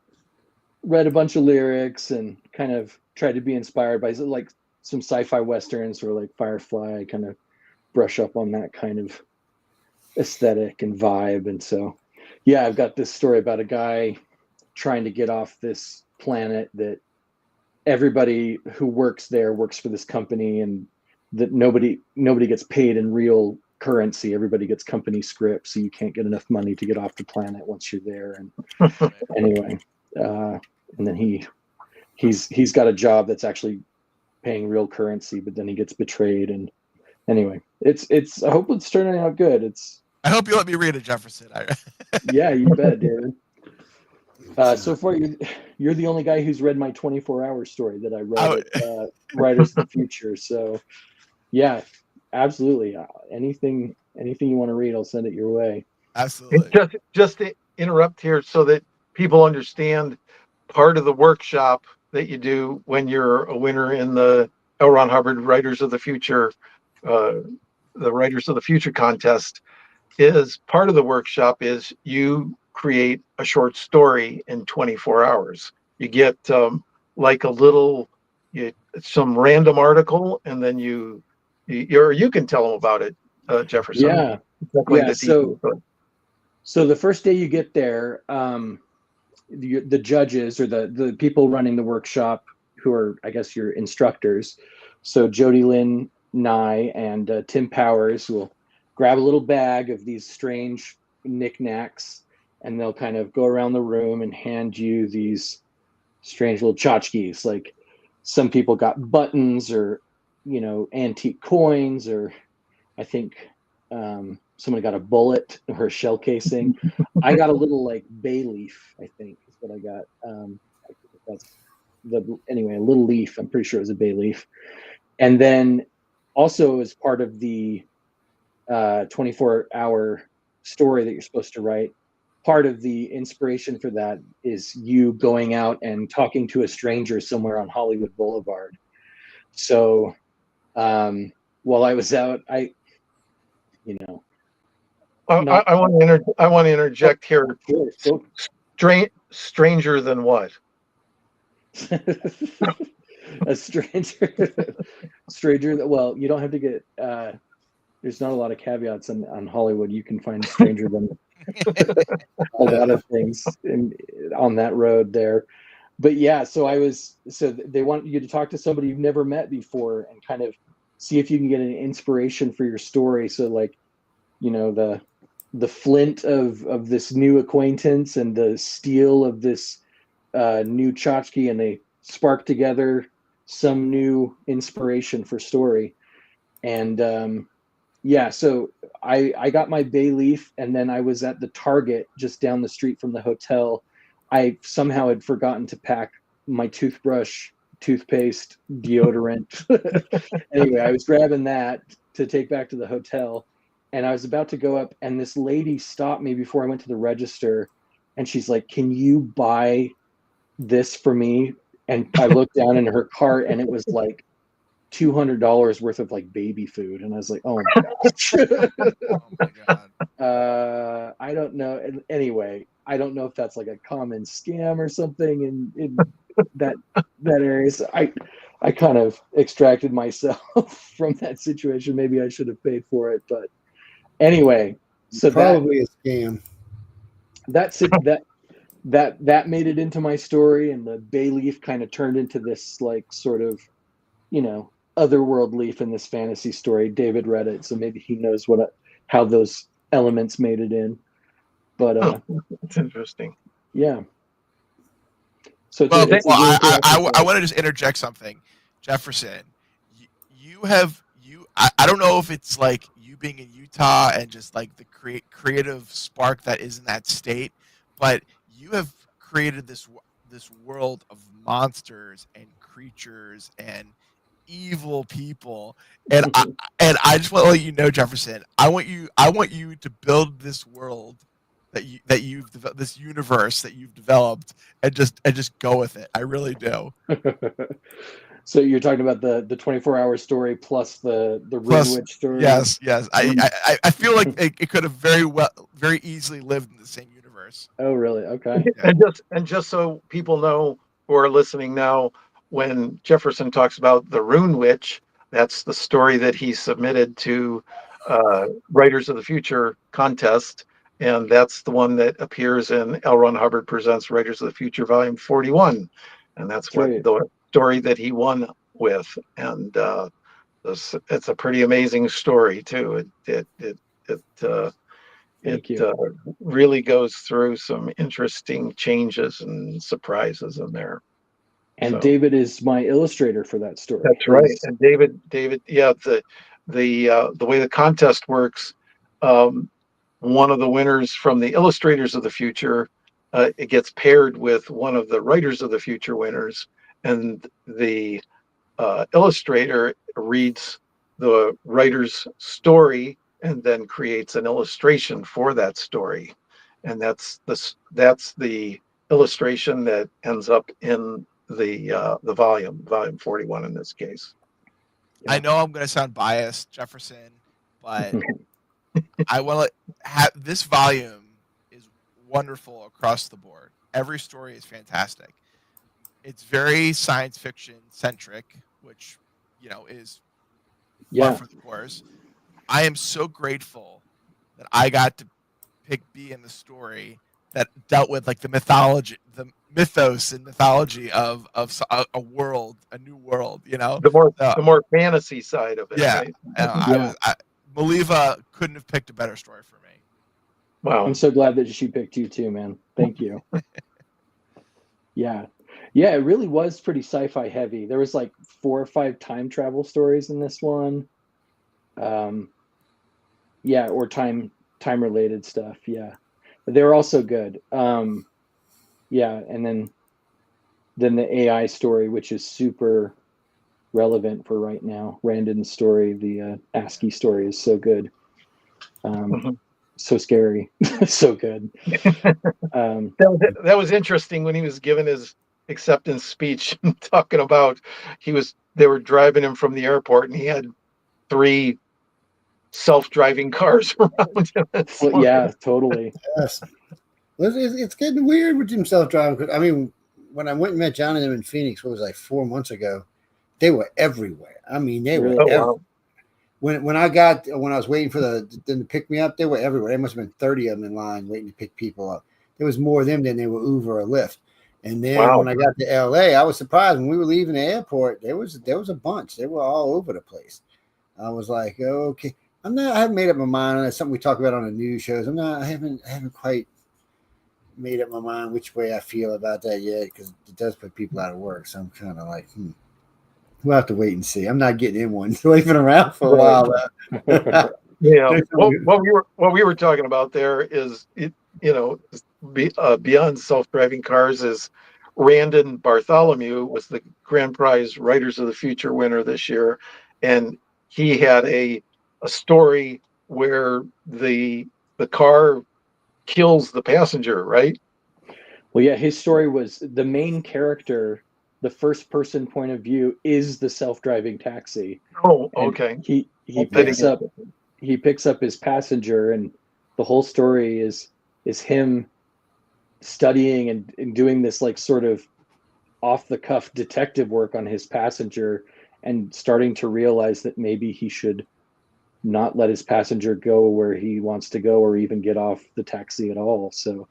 read a bunch of lyrics and kind of tried to be inspired by like some sci-fi westerns or like Firefly, kind of brush up on that kind of aesthetic and vibe. And so, yeah, I've got this story about a guy trying to get off this planet that everybody who works there works for this company, and that nobody gets paid in real currency. Everybody gets company script, so you can't get enough money to get off the planet once you're there. And anyway, and then he's got a job that's actually paying real currency, but then he gets betrayed. And anyway, it's I hope it's turning out good. I hope you let me read it, Jefferson. Yeah, you bet, David. So far, you're the only guy who's read my 24-hour story that I wrote at Writers of the Future. So, yeah, absolutely. Anything you want to read, I'll send it your way. Absolutely. Just interrupt here so that people understand part of the workshop that you do when you're a winner in the L. Ron Hubbard Writers of the Future, the Writers of the Future contest, is part of the workshop is you create a short story in 24 hours. You get like a little, some random article, and then you can tell them about it, Jefferson. Yeah. Exactly Yeah. the details. So the first day you get there, the judges or the people running the workshop, who are, I guess, your instructors. So Jody Lynn Nye and Tim Powers will grab a little bag of these strange knickknacks, and they'll kind of go around the room and hand you these strange little tchotchkes. Like some people got buttons or, antique coins, or I think somebody got a bullet or a shell casing. I got a little like bay leaf, I think is what I got. That's anyway, a little leaf. I'm pretty sure it was a bay leaf. And then also as part of the 24-hour story that you're supposed to write, part of the inspiration for that is you going out and talking to a stranger somewhere on Hollywood Boulevard. So while I was out, I want to interject here. Stranger than what? A stranger that, well, you don't have to get there's not a lot of caveats on Hollywood. You can find stranger than a lot of things on that road there. But yeah, so they want you to talk to somebody you've never met before and kind of see if you can get an inspiration for your story. So like, the flint of this new acquaintance and the steel of this new tchotchke, and they spark together some new inspiration for story. And so I got my bay leaf, and then I was at the Target just down the street from the hotel. I somehow had forgotten to pack my toothbrush, toothpaste, deodorant. Anyway, I was grabbing that to take back to the hotel, and I was about to go up, and this lady stopped me before I went to the register, and she's like, "Can you buy this for me?" And I looked down in her cart, and it was like $200 worth of like baby food, and I was like, "Oh my gosh." Oh my god. I don't know. Anyway, I don't know if that's like a common scam or something in that area. So I kind of extracted myself from that situation. Maybe I should have paid for it, but anyway, so probably a scam. That's it. That made it into my story, and the bay leaf kind of turned into this like sort of, otherworld leaf in this fantasy story. David read it, so maybe he knows how those elements made it in. But it's interesting. Yeah. So I want to just interject something, Jefferson. I don't know if it's like you being in Utah and just like the creative spark that is in that state, but you have created this world of monsters and creatures and evil people, and I just want to let you know, Jefferson, I want you to build this world that you've developed, this universe that you've developed, and just go with it. I really do. So you're talking about the 24-hour story plus the Rune Witch story? Yes. I feel like it could have very easily lived in the same universe. Oh, really? Okay. Yeah. And just so people know who are listening now, when Jefferson talks about the Rune Witch, that's the story that he submitted to Writers of the Future contest, and that's the one that appears in L. Ron Hubbard Presents Writers of the Future, Volume 41, and that's what the story that he won with. And it's a pretty amazing story too. It really goes through some interesting changes and surprises in there. And David is my illustrator for that story. That's right. And David, yeah, the way the contest works, one of the winners from the Illustrators of the Future, it gets paired with one of the Writers of the Future winners, and the illustrator reads the writer's story and then creates an illustration for that story. and that's the illustration that ends up in the volume 41 in this case. I know I'm going to sound biased, Jefferson, but I want to have this volume is wonderful across the board. Every story is fantastic. It's very science fiction centric, which is par for the course. I am so grateful that I got to pick B in the story that dealt with like the mythology, the mythos and mythology of a world, a new world. The more fantasy side of it. Yeah, right? Maliva couldn't have picked a better story for me. Wow, I'm so glad that she picked you too, man. Thank you. Yeah, it really was pretty sci-fi heavy. There was like 4 or 5 time travel stories in this one. Or time related stuff. Yeah, but they were also good. And then the AI story, which is super relevant for right now. Randon's story, the ASCII story, is so good. So scary, so good. That was interesting when he was given his acceptance speech, talking about they were driving him from the airport, and he had 3 self-driving cars around him. Well, yeah, totally. Yes. It's getting weird with them self-driving. I mean, when I went and met John and them in Phoenix, what was it, like 4 months ago, they were everywhere. I mean, they were everywhere. Wow. When I was waiting for them to pick me up, they were everywhere. There must have been 30 of them in line waiting to pick people up. There was more of them than they were Uber or Lyft. And then when I got to LA, I was surprised when we were leaving the airport. There was a bunch. They were all over the place. I was like, oh, okay. I haven't made up my mind on it. It's something we talk about on the news shows. I haven't quite made up my mind which way I feel about that yet, because it does put people out of work. So I'm kind of like, we'll have to wait and see. I'm not getting in one. They've been around for a while. Yeah. What we were talking about there is, beyond self-driving cars, is Randon Bartholomew was the grand prize Writers of the Future winner this year, and he had a story where the car kills the passenger, right? Well, yeah, his story was the main character. The first person point of view is the self-driving taxi. Oh, okay. He picks up his passenger, and the whole story is him studying and doing this like sort of off the cuff detective work on his passenger, and starting to realize that maybe he should not let his passenger go where he wants to go, or even get off the taxi at all. So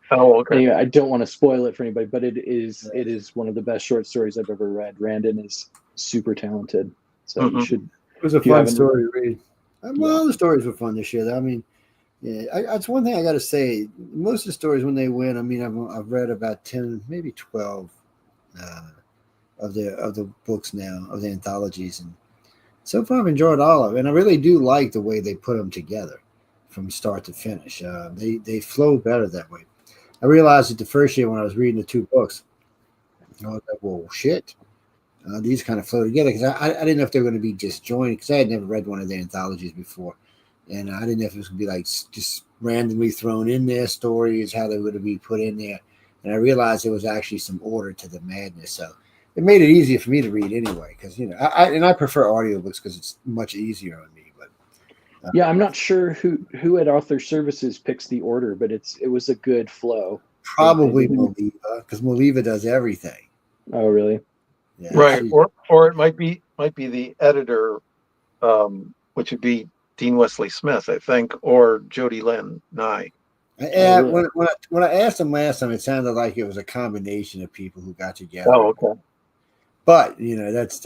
anyway, I don't want to spoil it for anybody, but it is one of the best short stories I've ever read. Randon is super talented, so you should. It was a fun story to read. Well, the stories were fun this year, though. I mean, that's one thing I got to say. Most of the stories when they win, I mean, I've read about 10, maybe 12 of the books now, of the anthologies, and so far I've enjoyed all of it. And I really do like the way they put them together from start to finish. They flow better that way. I realized it the first year when I was reading the 2 books. I was like, well, shit. These kind of flow together, because I didn't know if they were going to be disjointed, because I had never read one of the anthologies before, and I didn't know if it was going to be like just randomly thrown in there stories, how they were going to be put in there. And I realized there was actually some order to the madness, so it made it easier for me to read anyway, because I prefer audiobooks because it's much easier on me. But I'm not sure who at Author Services picks the order, but it was a good flow. Probably Maliva, because Maliva does everything. Oh, really? Yeah, right, or it might be the editor, which would be Dean Wesley Smith, I think, or Jody Lynn Nye. Yeah, when I asked him last time, it sounded like it was a combination of people who got together. Oh, okay. But that's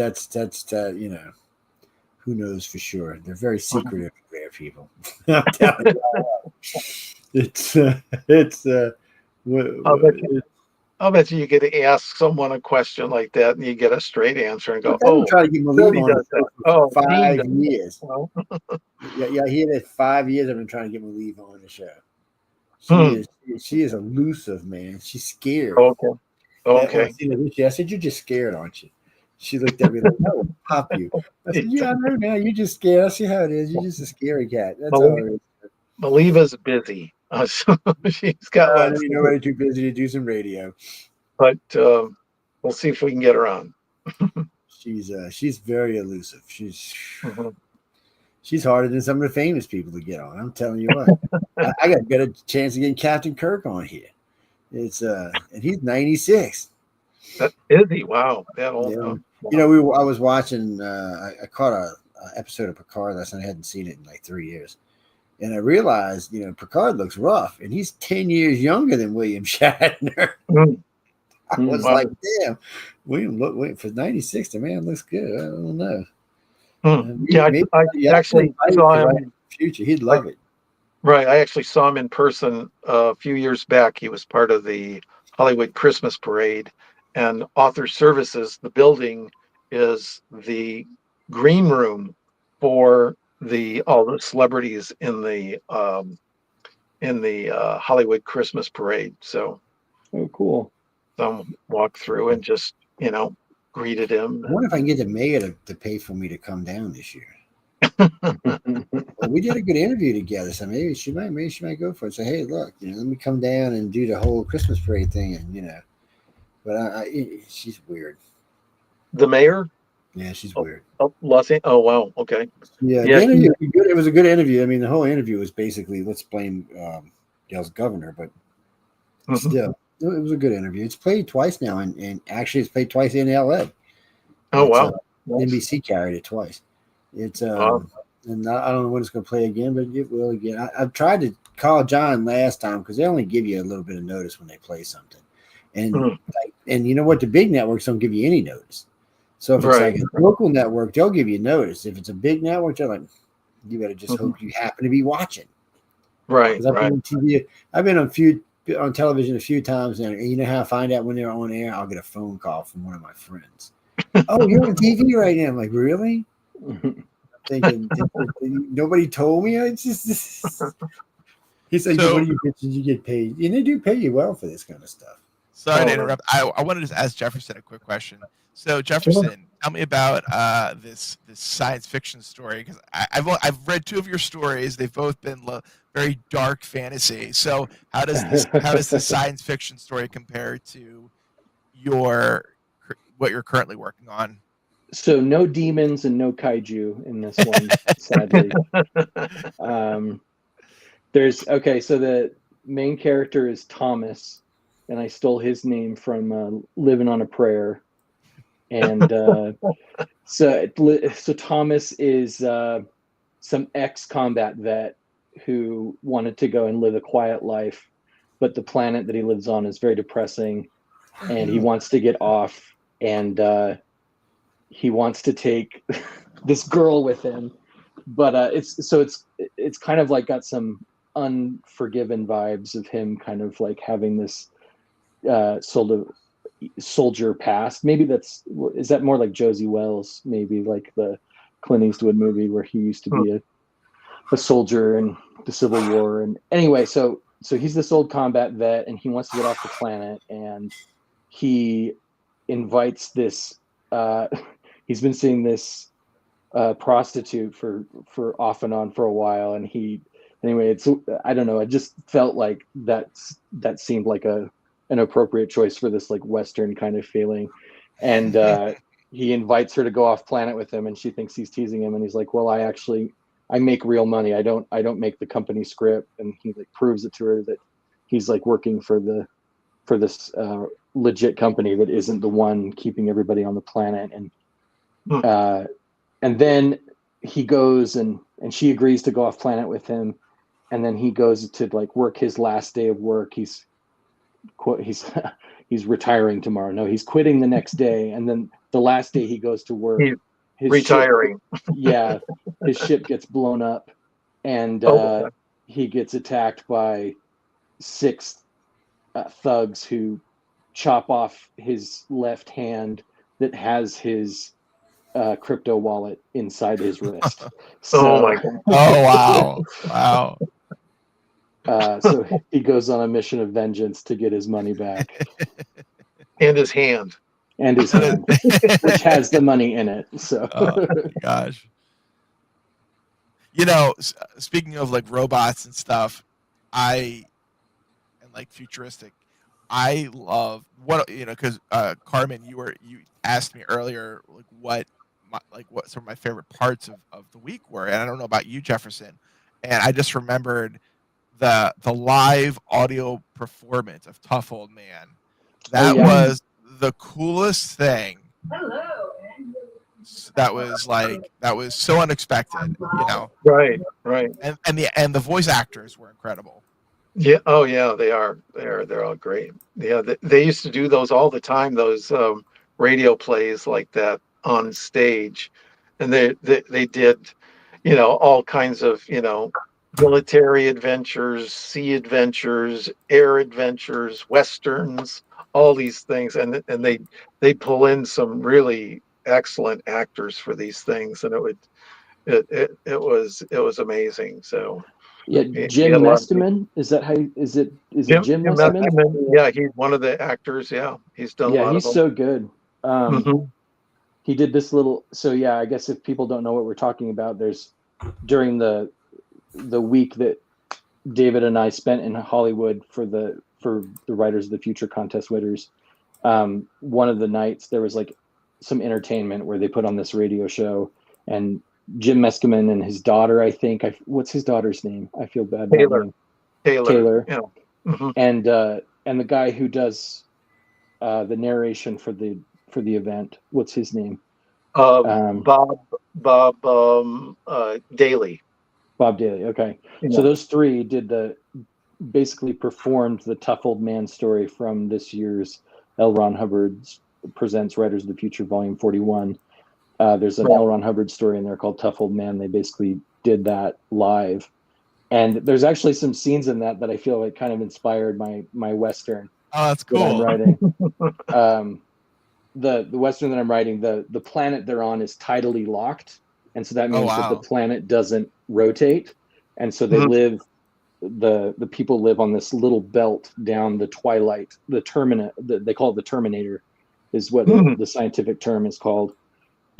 who knows for sure? They're very secretive, rare people. I'm telling you. I'll bet you could ask someone a question like that and you get a straight answer and go, "Oh, try to get Maliva on for 5 years." Yeah, he had 5 years. I've been trying to get Maliva on the show. She is elusive, man. She's scared. Okay. I said, "You're just scared, aren't you?" She looked at me like, "I will pop you." I said, "Yeah, I know now. You're just scared. I see how it is. You're just a scary cat. That's all it is." Maliva's busy. So she's got I lots. mean, nobody too busy to do some radio. But we'll see if we can get her on. She's very elusive. Mhm. She's harder than some of the famous people to get on. I'm telling you what. I got to get a chance of getting Captain Kirk on here. It's and he's 96. Is he? Wow, that old. Yeah. Wow. You know, I was watching. I caught a episode of Picard last night. I hadn't seen it in like 3 years, and I realized, you know, Picard looks rough, and he's 10 years younger than William Shatner. Mm. I was Wow. like, damn, William for 96. The man looks good. I don't know. Yeah, I actually saw him. In the future, he'd love it. Right, I actually saw him in person a few years back. He was part of the Hollywood Christmas Parade, and Author Services, the building, is the green room for all the celebrities in the Hollywood Christmas Parade. So, Oh, cool. some walked through and just greeted him. I wonder if I can get the mayor to pay for me to come down this year. Well, we did a good interview together, so maybe she might go for it. Say, hey, look, let me come down and do the whole Christmas parade thing, and but she's weird. The mayor? Yeah, she's weird. Oh, oh, wow, okay. Yeah, the interview was good. It was a good interview. I mean, the whole interview was basically let's blame Yale's governor, but still, it was a good interview. It's played twice now, and actually, it's played twice in LA. Oh, wow. NBC carried it twice. It's and I don't know when it's going to play again, but it will again. I've tried to call John last time because they only give you a little bit of notice when they play something, and and you know what? The big networks don't give you any notice. So if it's like a local network, they'll give you notice. If it's a big network, they're like, you better just hope you happen to be watching. Right. I've been on TV. I've been on television a few times, and you know how I find out when they're on air? I'll get a phone call from one of my friends. Oh, you're on TV right now. I'm like, really? I'm thinking nobody told me. It's just he's like, what do you get? You get paid, and they do pay you well for this kind of stuff. Sorry to interrupt. I wanted to just ask Jefferson a quick question. So Jefferson, tell me about this science fiction story, because I've read 2 of your stories. They've both been very dark fantasy. So how does the science fiction story compare to what you're currently working on? So no demons and no kaiju in this one, sadly. So the main character is Thomas, and I stole his name from Living on a Prayer. And so Thomas is some ex-combat vet who wanted to go and live a quiet life, but the planet that he lives on is very depressing, and he wants to get off, and he wants to take this girl with him, but it's kind of like got some Unforgiven vibes of him kind of like having this sort of soldier past. Maybe is that more like Josie Wells, maybe like the Clint Eastwood movie where he used to be a soldier in the Civil War. And anyway, so he's this old combat vet, and he wants to get off the planet, and he invites this he's been seeing this prostitute for off and on for a while, and I don't know, I just felt like that seemed like an appropriate choice for this like Western kind of feeling. And he invites her to go off planet with him, and she thinks he's teasing him, and he's like, well, I make real money. I don't make the company script. And he like proves it to her that he's like working for this legit company that isn't the one keeping everybody on the planet. And then he goes and she agrees to go off planet with him, and then he goes to like work his last day of work. He's retiring tomorrow. No, he's quitting the next day, and then the last day he goes to work, his retiring. His ship gets blown up, and he gets attacked by 6 thugs who chop off his left hand that has his crypto wallet inside his wrist. Oh my God. Oh wow. So he goes on a mission of vengeance to get his money back. And his hand. Which has the money in it. So oh my gosh. Speaking of like robots and stuff, I and like futuristic. I love what because Carmen, you asked me earlier what some of my favorite parts of the week were, and I don't know about you, Jefferson, and I just remembered the live audio performance of Tough Old Man. That was the coolest thing. That was so unexpected, Right. and the voice actors were incredible. Yeah. Oh, yeah. They are. They're all great. Yeah. They used to do those all the time. Those radio plays like that on stage, and they did, all kinds of military adventures, sea adventures, air adventures, westerns, all these things, and they pull in some really excellent actors for these things, and it was amazing. So. Yeah, We Jim had a lot of Meskimen. Is that how? Is it Jim Jim Meskimen? Messerman, yeah, he's one of the actors. Yeah, he's done a Yeah, lot of he's them. so good. Mhm. He did this little. So yeah, I guess if people don't know what we're talking about, there's during the week that David and I spent in Hollywood for the Writers of the Future contest winners. One of the nights there was like some entertainment where they put on this radio show, and Jim Meskimen and his daughter, I think, what's his daughter's name? I feel bad not Taylor. knowing. Taylor. Taylor. Yeah. Mhm. And the guy who does the narration for the event, what's his name? Bob Daly. Bob Daly. Okay, Yeah. so those three basically performed the Tough Old Man story from this year's L. Ron Hubbard's Presents Writers of the Future, Volume 41. There's an L. Ron Hubbard story in there called Tough Old Man. They basically did that live. And there's actually some scenes in that I feel like kind of inspired my Western. Oh, that's cool. That I'm writing. The Western that I'm writing, the planet they're on is tidally locked. And so that means that the planet doesn't rotate. And so they live, the people live on this little belt down the twilight, they call it the Terminator, is what the scientific term is called.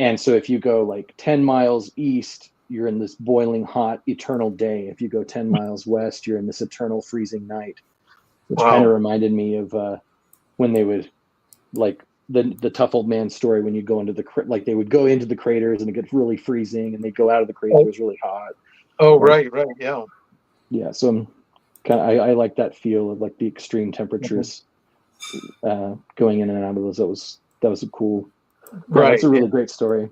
And so if you go like 10 miles east, you're in this boiling hot eternal day. If you go 10 miles west, you're in this eternal freezing night, which kind of reminded me of when they would, like the Tough Old Man story, when you go into like they would go into the craters and it gets really freezing, and they go out of the craters, it was really hot. Oh, right, yeah. Yeah, so I'm kind of, I like that feel of like the extreme temperatures going in and out of those. That was a cool. Right, that's a really great story.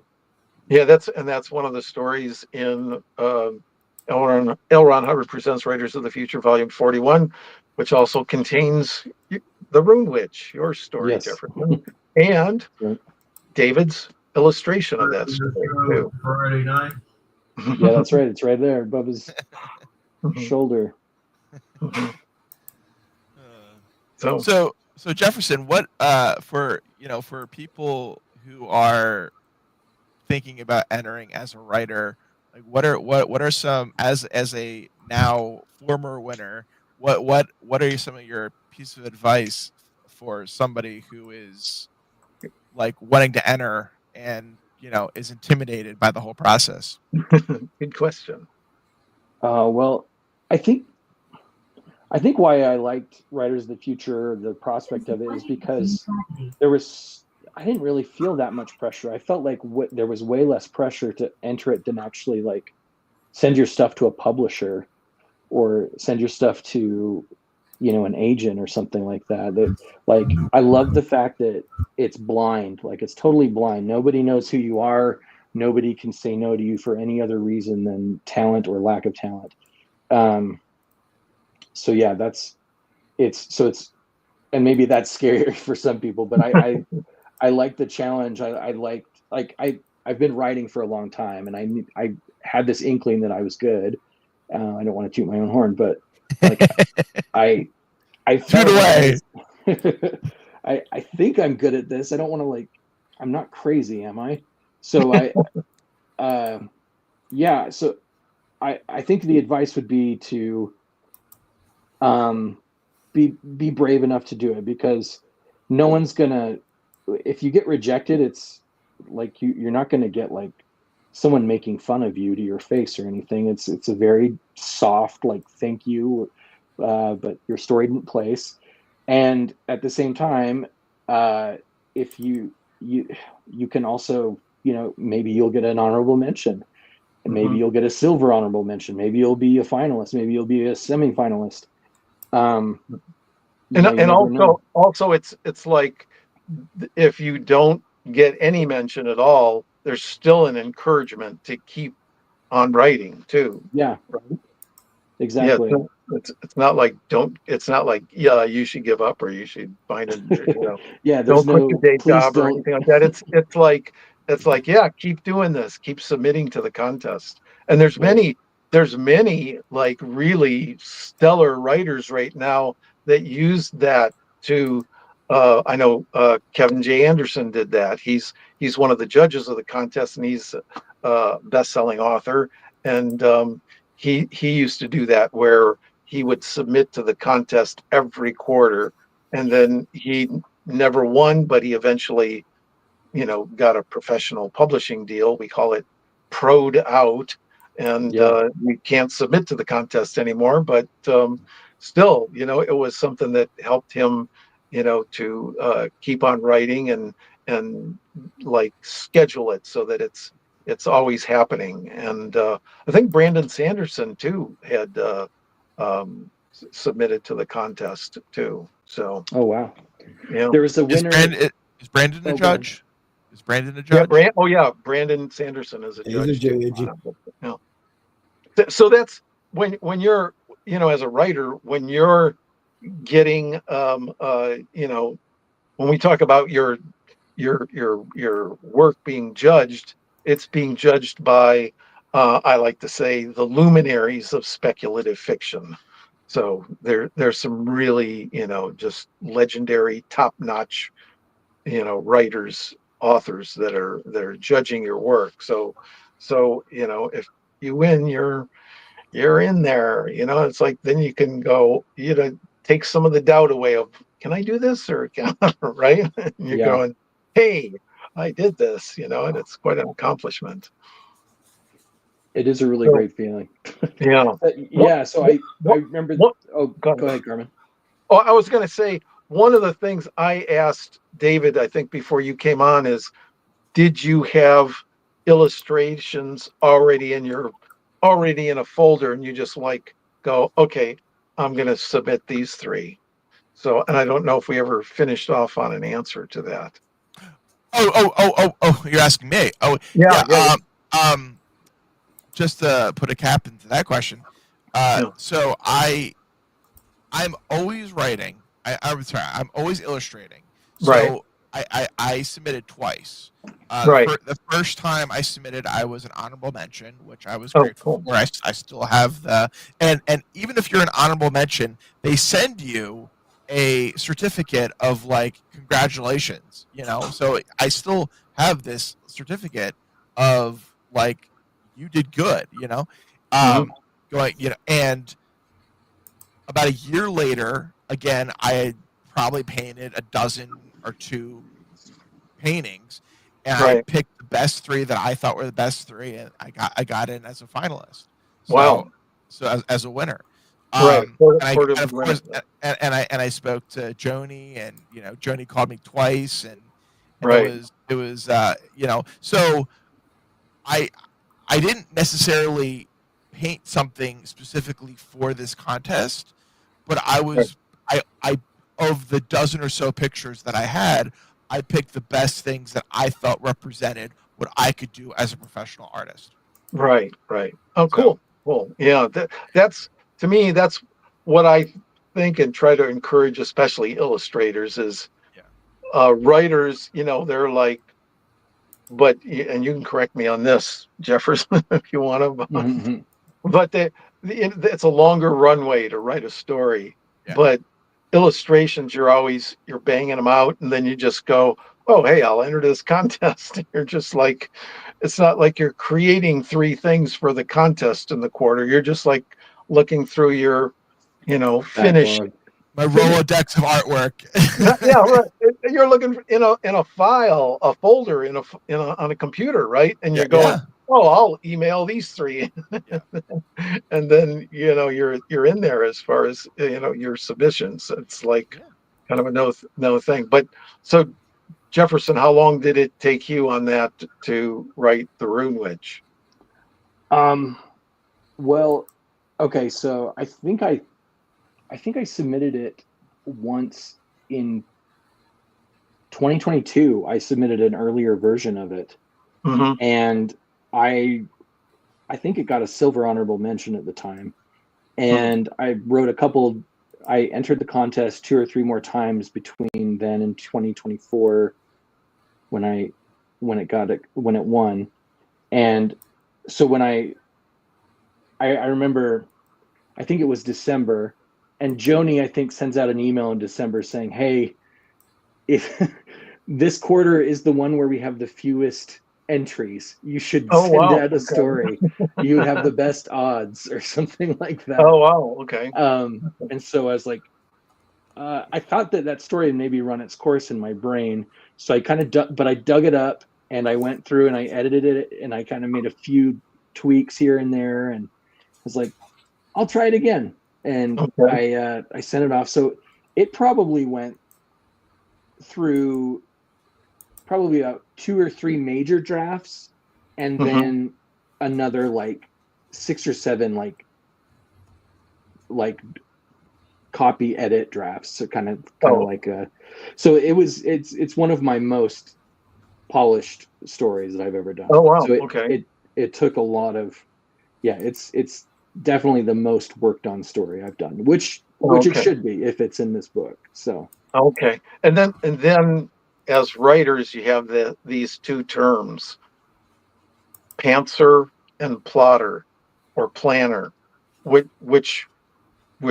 Yeah, that's one of the stories in L. Ron Hubbard Presents Writers of the Future, Volume 41, which also contains the Rune Witch, your story, Jefferson, and David's illustration of that story too. Friday night. Yeah, that's right. It's right there above his shoulder. So Jefferson, what for people who are thinking about entering as a writer, like what are some, as a now former winner, what are some of your pieces of advice for somebody who is like wanting to enter and is intimidated by the whole process? Good question. Well, I think why I liked Writers of the Future, the prospect of it, is because I didn't really feel that much pressure. I felt like there was way less pressure to enter it than actually like send your stuff to a publisher or send your stuff to, an agent or something like that. Like, I love the fact that it's blind, like it's totally blind. Nobody knows who you are. Nobody can say no to you for any other reason than talent or lack of talent. So yeah, it's, and maybe that's scary for some people, but I like the challenge. I've been writing for a long time, and I had this inkling that I was good. I don't want to toot my own horn, but like I felt away. I think I'm good at this. I don't want to I'm not crazy, am I? So yeah. So I think the advice would be to be brave enough to do it, because no one's gonna, if you get rejected, it's like you're not gonna get like someone making fun of you to your face or anything. It's a very soft, like, thank you, but your story didn't place. And at the same time, if you can also, maybe you'll get an honorable mention, and maybe you'll get a silver honorable mention. Maybe you'll be a finalist. Maybe you'll be a semi-finalist. And also it's like, if you don't get any mention at all, there's still an encouragement to keep on writing too. Yeah, right. Exactly. Yeah, it's not like you should give up or you should find a yeah, don't quit your day job or anything like that. It's like yeah, keep doing this, keep submitting to the contest. And there's many like really stellar writers right now that use that to I know Kevin J. Anderson did that. He's one of the judges of the contest, and he's a best-selling author. And he used to do that, where he would submit to the contest every quarter, and then he never won, but he eventually, got a professional publishing deal. We call it pro'd out, and we can't submit to the contest anymore. But still, it was something that helped him, to keep on writing and like schedule it so that it's always happening. And I think Brandon Sanderson too had submitted to the contest too. So oh wow, yeah, there was a winner. Is Brandon a judge? Is Brandon a judge? Yeah, Brandon Sanderson is a judge. Yeah. So that's when you're, as a writer, when you're getting when we talk about your work being judged, it's being judged by I like to say the luminaries of speculative fiction. So there's some really, just legendary, top-notch, writers, authors that are judging your work. So if you win, you're in there. It's like, then you can go, take some of the doubt away of, can I do this or can right? And you're going, hey, I did this, and it's quite an accomplishment. It is a really great feeling. Yeah. So I remember. Go ahead, Carmen. Oh, I was going to say, one of the things I asked David, I think before you came on, is, did you have illustrations already in a folder, and you just go, okay, I'm going to submit these 3. So, and I don't know if we ever finished off on an answer to that. Oh, you're asking me. Oh, yeah. Just to put a cap into that question. So I'm always writing. I'm always illustrating. So right. I submitted twice. Right. The first time I submitted, I was an honorable mention, which I was grateful for. I still have and even if you're an honorable mention, they send you a certificate of congratulations, so I still have this certificate of you did good, going, and about a year later, again, I had probably painted a dozen or 2 paintings, and I picked the best 3 that I thought were the best 3, and I got in as a finalist. Wow! So as a winner, right? And of course, I spoke to Joni, and Joni called me twice, and it was so I didn't necessarily paint something specifically for this contest, but I of the dozen or so pictures that I had, I picked the best things that I felt represented what I could do as a professional artist. Right. Oh, cool. Yeah, that's, to me, that's what I think and try to encourage, especially illustrators, is writers, they're like, but, and you can correct me on this, Jefferson, if you want to, but it's a longer runway to write a story. But illustrations, you're banging them out, and then you just go, oh, hey, I'll enter this contest. You're just like, it's not like you're creating 3 things for the contest in the quarter. You're just like looking through your, finish. My Rolodex of artwork. Right. you're looking in a file, a folder on a computer, right? And you're going, Yeah. oh, I'll email these three, Yeah. and then you're in there as far as your submissions. It's like Yeah. kind of a no thing. But so Jefferson, how long did it take you on that to write the Rune Witch? Well, okay, so I think I submitted it once in 2022. I submitted an earlier version of it, Mm-hmm. and I think it got a silver honorable mention at the time. And I wrote I entered the contest 2 or 3 more times between then and 2024 when it won. And so when I remember, I think it was December, and Joni, I think, sends out an email in December saying, hey, if this quarter is the one where we have the fewest entries, you should Oh, send wow. out a story. You would have the best odds or something like that. Oh, wow. Okay. And so I was like, I thought that story had maybe run its course in my brain. So I kind of but I dug it up and I went through and I edited it and I kind of made a few tweaks here and there, and I was like, I'll try it again. And Okay. I sent it off. So it probably went through probably about 2 or 3 major drafts, and Mm-hmm. then another like 6 or 7 like copy edit drafts. So kind of like so it's one of my most polished stories that I've ever done. Oh, wow. So Okay. it took a lot of, it's definitely the most worked on story I've done, which it should be if it's in this book. So Okay. And then as writers, you have these two terms, pantser and plotter or planner. Which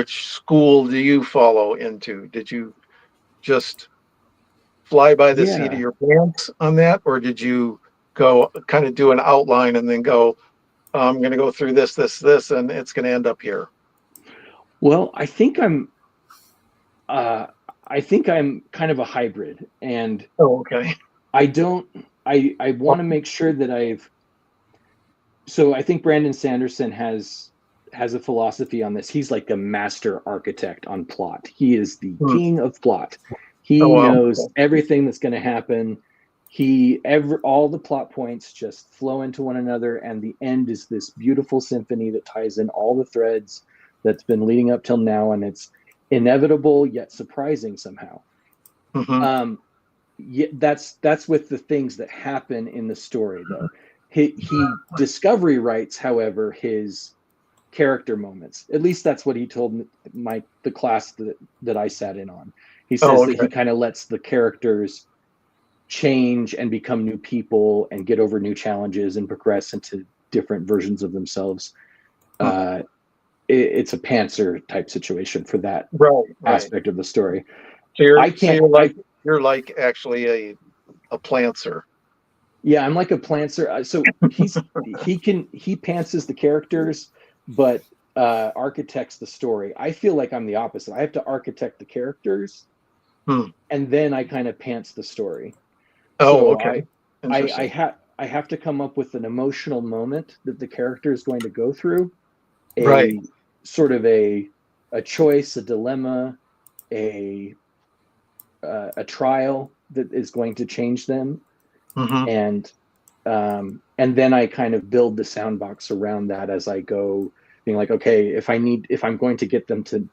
school do you follow into? Did you just fly by the seat of yeah. your pants on that, or did you go kind of do an outline and then go, I'm going to go through this, and it's going to end up here? Well, I think I'm kind of a hybrid, and Oh, okay. I want to make sure that so I think Brandon Sanderson has a philosophy on this. He's like a master architect on plot. He is the king of plot. He Oh, wow. knows everything that's going to happen. All the plot points just flow into one another, and the end is this beautiful symphony that ties in all the threads that's been leading up till now, and it's inevitable yet surprising somehow. Mm-hmm. Yeah, that's with the things that happen in the story, though. He discovery writes, however, his character moments. At least that's what he told the class that I sat in on. He says that he kind of lets the characters change and become new people and get over new challenges and progress into different versions of themselves. It's a pantser type situation for that aspect of the story. So you're like actually a plantser. Yeah, I'm like a plantser. So he pantses the characters, but architects the story. I feel like I'm the opposite. I have to architect the characters, and then I kind of pants the story. Oh, so okay. I have to come up with an emotional moment that the character is going to go through, sort of a choice, a dilemma, a trial that is going to change them. And then I kind of build the soundbox around that as I go, being like, okay, if I'm going to get them to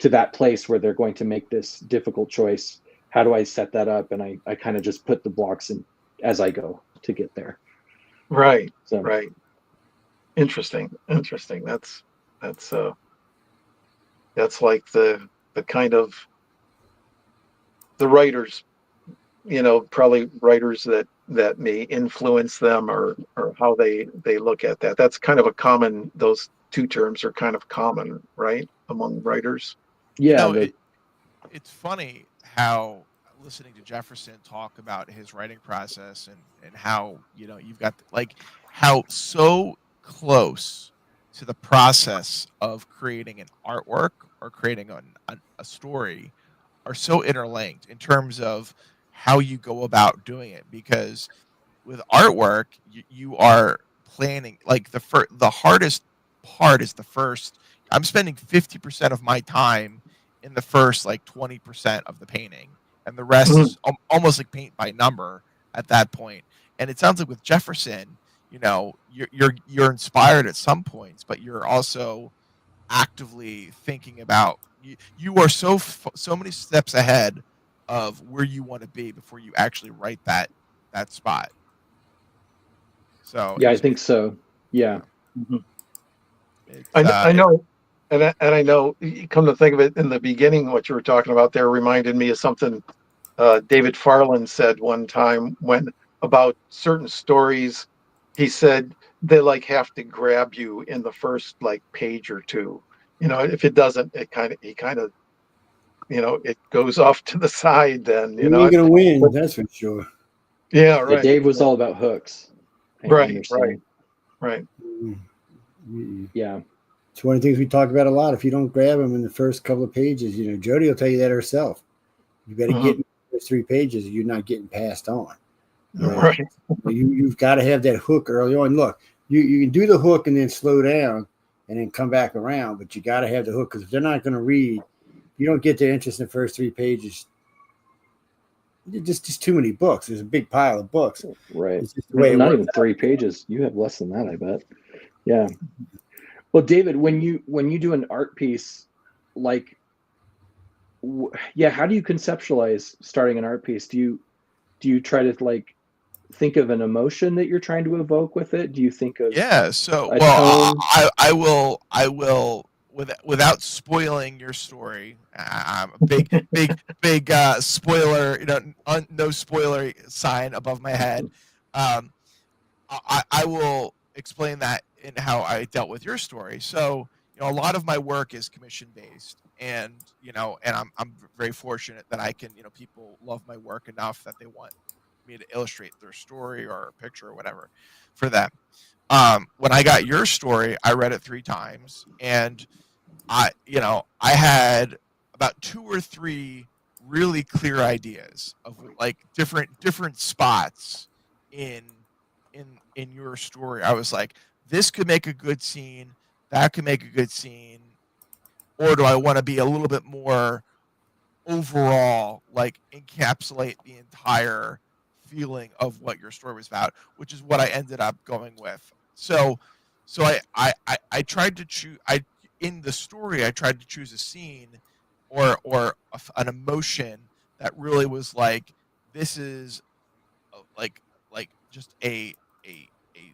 that place where they're going to make this difficult choice, how do I set that up? And I kind of just put the blocks in as I go to get there. Right. So. Right. Interesting. That's like the kind of the writers, probably writers that may influence them or how they look at that. That's kind of a common, those two terms are kind of common, right, among writers. Yeah. It's funny how listening to Jefferson talk about his writing process and how, you've got how so close to the process of creating an artwork or creating a story are so interlinked in terms of how you go about doing it. Because with artwork, you are planning, like the hardest part is the first. I'm spending 50% of my time in the first like 20% of the painting, and the rest Mhm. is almost like paint by number at that point. And it sounds like with Jefferson, you're inspired at some points, but you're also actively thinking about, you are so many steps ahead of where you want to be before you actually write that spot. So Yeah, I think so. Yeah. Mhm. it's I know, and I know. Come to think of it, in the beginning, what you were talking about there reminded me of something David Farland said one time when about certain stories. He said they like have to grab you in the first like page or two. If it doesn't, he kind of, it goes off to the side. Then You ain't gonna win, But that's for sure. yeah, Yeah, right, Dave was all about hooks. I right, understand. right. Mm. Yeah. It's one of the things we talk about a lot. If you don't grab them in the first couple of pages, Jody will tell you that herself. You got to get in the first 3 pages, or you're not getting passed on. Right. You've got to have that hook early on. Look, you can do the hook and then slow down and then come back around, but you got to have the hook, because if they're not going to read, you don't get their interest in the first 3 pages. Just too many books. There's a big pile of books. Right. It's just the way it Not works even 3 pages. You have less than that, I bet. Yeah. Well, David, when you do an art piece, like, yeah, how do you conceptualize starting an art piece? Do you try to like think of an emotion that you're trying to evoke with it? Do you think of Yeah. So, a well, tone? I will, without spoiling your story. I'm a big spoiler. No spoiler sign above my head. Um, I will explain that in how I dealt with your story. So, a lot of my work is commission based, and I'm very fortunate that I can, people love my work enough that they want me to illustrate their story or a picture or whatever for them. When I got your story, I read it 3 times, and I had about 2 or 3 really clear ideas of like different spots in in your story. I was like, this could make a good scene, that could make a good scene, or do I want to be a little bit more overall, like encapsulate the entire feeling of what your story was about, which is what I ended up going with. So I tried to choose, I in the story I tried to choose a scene or an emotion that really was like, this is like just a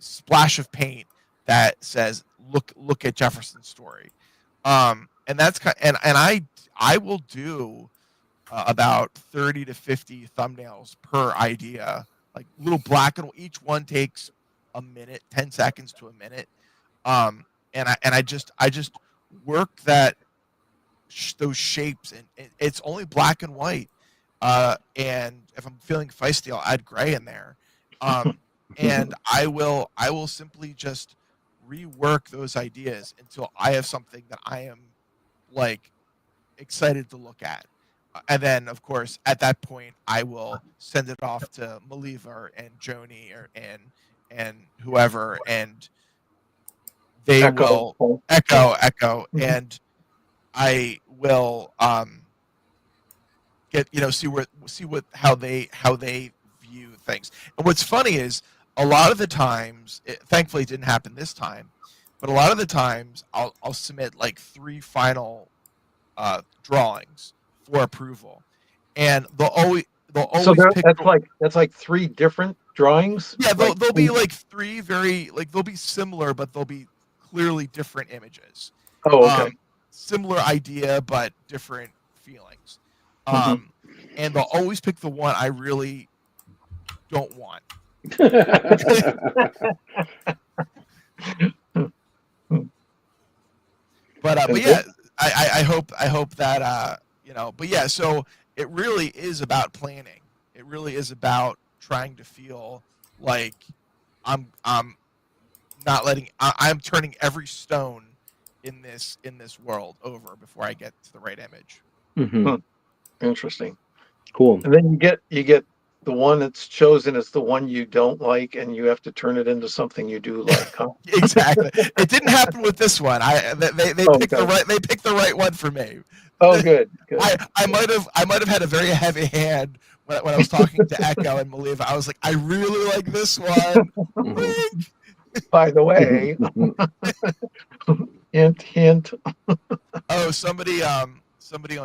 splash of paint that says, look at Jefferson's story. And that's kind, and I will do about 30 to 50 thumbnails per idea, like little black and each one takes a minute, 10 seconds to a minute. And I just work those shapes, and it's only black and white. And if I'm feeling feisty, I'll add gray in there. And I will simply just rework those ideas until I have something that I am like excited to look at. And then, of course, at that point, I will send it off to Maliva and Joni and whoever, and they Echo. will echo, Mhm. and I will get see what how they view things. And what's funny is, a lot of the times, thankfully it didn't happen this time, but a lot of the times I'll submit like 3 final drawings for approval, and they'll So always pick the, that's like 3 different drawings. yeah, Like, they'll be like 3 very, like, they'll be similar, but they'll be clearly different images. oh, okay. Similar idea but different feelings. Mhm. And they'll always pick the one I really don't want. But yeah, I hope that but yeah, so it really is about planning. It really is about trying to feel like I'm not letting I'm turning every stone in this world over before I get to the right image. Mhm. Hmm. Interesting. Cool. And then you get the one that's chosen as the one you don't like, and you have to turn it into something you do like. Huh? Exactly. It didn't happen with this one. They Oh, picked okay. they picked the right one for me. Oh, good. I might have had a very heavy hand when I was talking to Echo and Maliva. I was like, I really like this one. Mhm. By the way, hint, hint. Oh, somebody on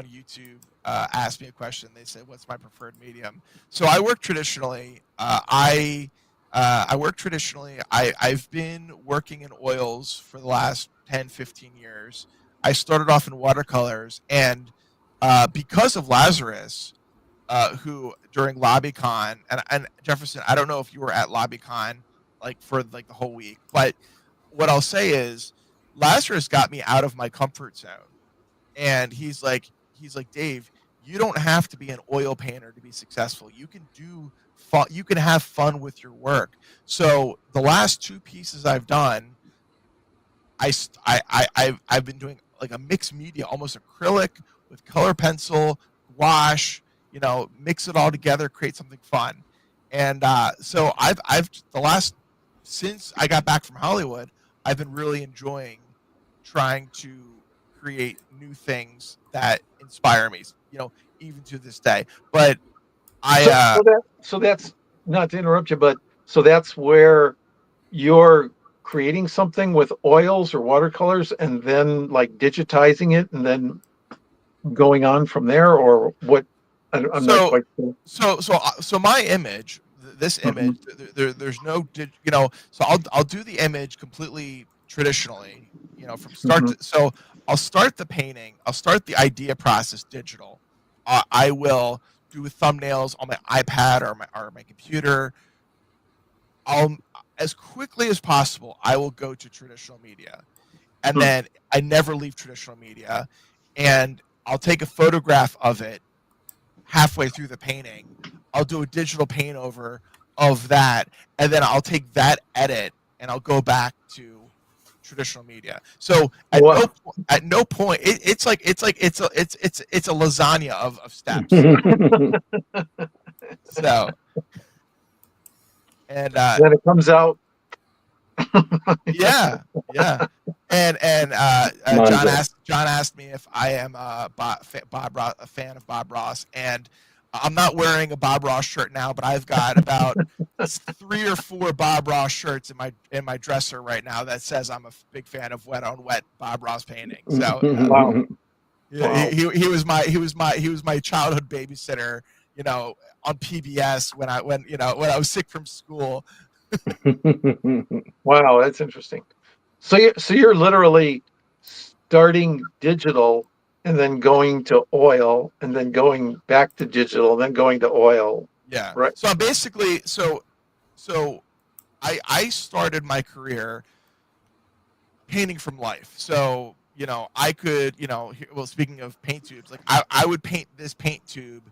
YouTube asked me a question. They said, "What's my preferred medium?" So I work traditionally. I work traditionally. I've been working in oils for the last 10, 15 years. I started off in watercolors, and because of Lazarus, who during LobbyCon and Jefferson, I don't know if you were at LobbyCon like for like the whole week, but what I'll say is Lazarus got me out of my comfort zone, and he's like Dave, you don't have to be an oil painter to be successful. You can do fun. You can have fun with your work. So the last two pieces I've done, I've been doing like a mixed media, almost acrylic with color pencil, gouache. You know, mix it all together, create something fun. And so I've the last since I got back from Hollywood, I've been really enjoying trying to create new things that inspire me. You know, even to this day. But I So that's not to interrupt you, but so that's where you're creating something with oils or watercolors and then like digitizing it and then going on from there, or what? I'm not so quite sure. so my image, this Mhm, image, there's no you know, so I'll do the image completely traditionally, you know, from start mhm, to, so I'll start the painting, I'll start the idea process digital. I will do thumbnails on my iPad or my computer. I'll as quickly as possible I will go to traditional media, and mhm. then I never leave traditional media, and I'll take a photograph of it halfway through the painting. I'll do a digital paint over of that, and then I'll take that edit and I'll go back to traditional media. So Wow. at no point it's a lasagna of steps. So and Then it comes out. yeah, yeah. And Manja. John asked me if I am a fan of Bob Ross, and I'm not wearing a Bob Ross shirt now, but I've got about 3 or 4 Bob Ross shirts in my dresser right now that says I'm a big fan of Wet on Wet Bob Ross painting. So Wow. yeah, Wow. he was my childhood babysitter. You know, on PBS when I was sick from school. Wow, that's interesting. So you're literally starting digital and then going to oil and then going back to digital and then going to oil, Yeah. right? So I'm basically so I started my career painting from life. So, you know, I could, you know, well, speaking of paint tubes, like I would paint this paint tube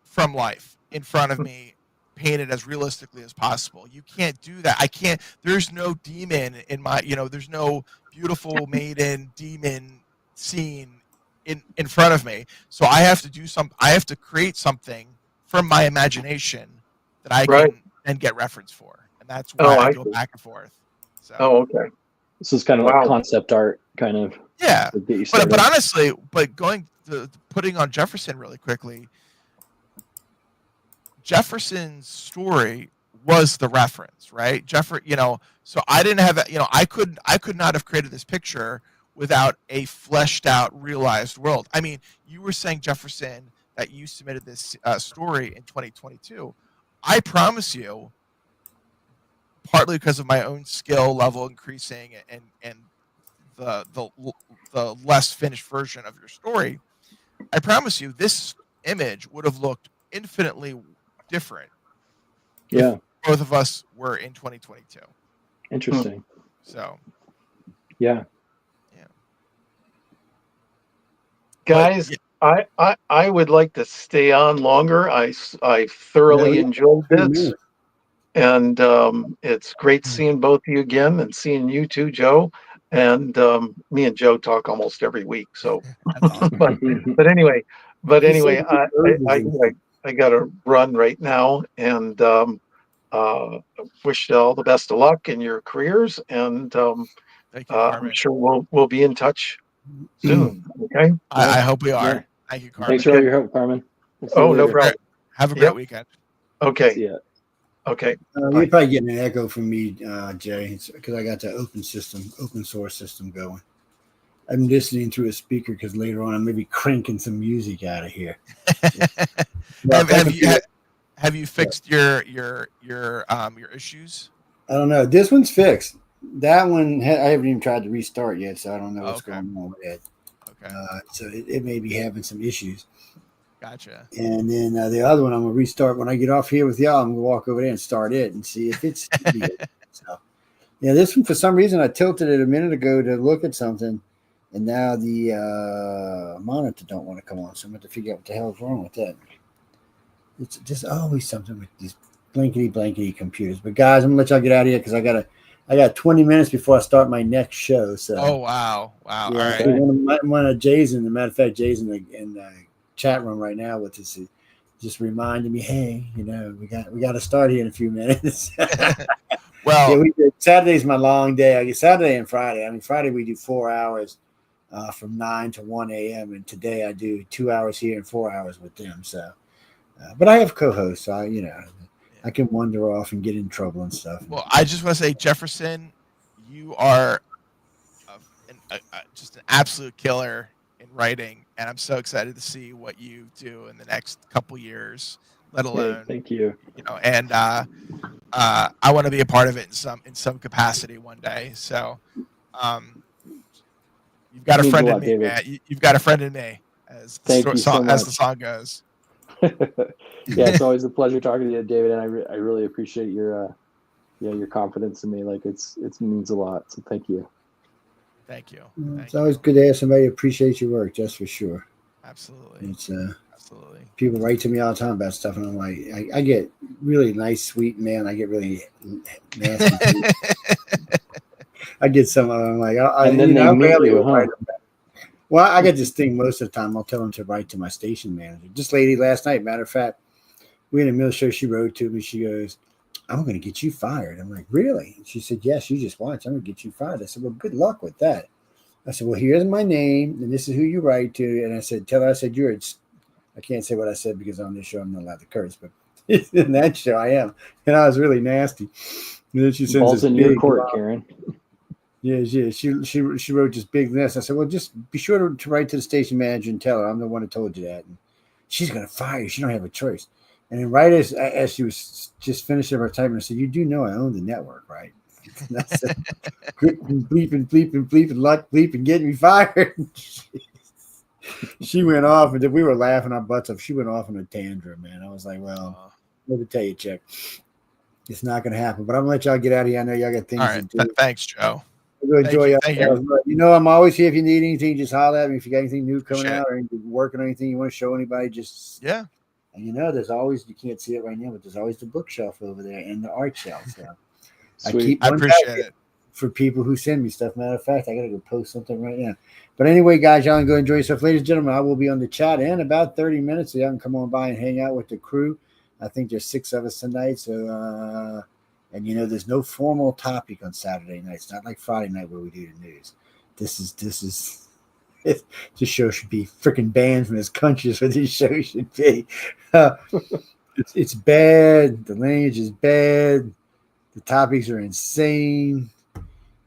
from life in front of me, paint it as realistically as possible. You can't do that. I can't, there's no demon in my, you know, there's no beautiful maiden demon scene in front of me. So I have to create something from my imagination that I Right. can then get reference for. And that's why Oh, I I go see. back and forth. So Oh, okay. This is kind of like Wow. concept art, kind of yeah, to get you but started. honestly, but going to putting on Jefferson really quickly, Jefferson's story was the reference, right? You know, so I didn't have, you know, I could not have created this picture without a fleshed out, realized world. I mean, you were saying Jefferson that you submitted this story in 2022. I promise you, partly because of my own skill level increasing and the the the less finished version of your story, I promise you, this image would have looked infinitely different if Yeah, both of us were in 2022. interesting. So, Yeah. yeah. But Guys, I would like to stay on longer. I thoroughly enjoyed this. And it's great seeing both of you again and seeing you too, Joe. And me and Joe talk almost every week. So, that's awesome. but anyway, But He anyway, said roses and I got to run right now, and wish you all the best of luck in your careers, and Thank you, I'm Carmen. sure we'll be in touch soon. Okay. I hope we are. Yeah. Thank you, Carmen. Thanks for all your help, Carmen. We'll see you Oh, no later. problem. Have a great Yep. weekend. Okay. See ya. Okay. you're probably getting an echo from me, Jay, because I got the open source system going. I'm listening through a speaker because later on I'm maybe cranking some music out of here. Have you fixed your issues? I don't know. This one's fixed. That one I haven't even tried to restart yet, so I don't know what's going on with it. Okay. So it may be having some issues. Gotcha. And then the other one I'm gonna restart when I get off here with y'all. I'm gonna walk over there and start it and see if it's so. Yeah, this one for some reason I tilted it a minute ago to look at something, and now the monitor don't want to come on. So I'm going to figure out what the hell is wrong with that. It's just always something with these blankety computers. But guys, I'm gonna let y'all get out of here because I got 20 minutes before I start my next show. So Oh wow. yeah, All right. so one of Jay's in the matter of fact, Jay's in the chat room right now with us. Just reminding me, hey, we got to start here in a few minutes. Well, yeah, Saturday's my long day. I get Saturday and Friday. I mean, Friday we do 4 hours from 9 to 1 a.m. And today I do 2 hours here and 4 hours with them. So, but I have co-hosts, so I can wander off and get in trouble and stuff. Well, I just want to say, Jefferson, you are just an absolute killer in writing, and I'm so excited to see what you do in the next couple years. Let alone, Hey, thank you. And I want to be a part of it in some capacity one day. So, you've got a Means friend a in lot, me, David. man. You've got a friend in me, as Thank you so as the much. song goes. Yeah, it's always a pleasure talking to you, David, and I really appreciate your confidence in me. Like it means a lot. So thank you. Thank you. It's always good to have somebody appreciate your work, just for sure. Absolutely. It's absolutely. People write to me all the time about stuff, and I'm like, I get really nice, sweet mail, and I get really nasty. I get some of them like, and then they meet you, huh? Well, I get this thing most of the time. I'll tell them to write to my station manager. This lady last night, matter of fact, we in the middle show, she wrote to me. She goes, I'm going to get you fired. I'm like, really? And she said, yes, you just watch. I'm going to get you fired. I said, well, good luck with that. I said, well, here's my name, and this is who you write to. And I said, tell her, I said, I can't say what I said because on this show I'm not allowed to curse, but in that show I am. And I was really nasty. And then she sends Balls this in your court, Karen. Yeah. She wrote this big list. I said, well, just be sure to write to the station manager and tell her I'm the one who told you that. And she's going to fire you. She don't have a choice. And then right as she was just finishing her typing, I said, you do know I own the network, right? And I said, bleeping, getting me fired. She went off, and we were laughing our butts off. She went off on a tantrum, man. I was like, well, let me tell you, Chuck, it's not going to happen. But I'm going to let y'all get out of here. I know y'all got things to do. Thanks, Joe. Enjoy y'all. I'm always here if you need anything. Just holler at me if you got anything new coming out or working on anything you want to show anybody. Just and there's always, you can't see it right now, but there's always the bookshelf over there and the art shelf. So I appreciate it for people who send me stuff. Matter of fact, I gotta go post something right now. But anyway, guys, y'all can go enjoy yourself. Ladies and gentlemen, I will be on the chat in about 30 minutes, so y'all can come on by and hang out with the crew. I think there's 6 of us tonight, so and there's no formal topic on Saturday night. It's not like Friday night where we do the news. This show should be freaking banned from this country. Is what this show should be. It's bad. The language is bad. The topics are insane.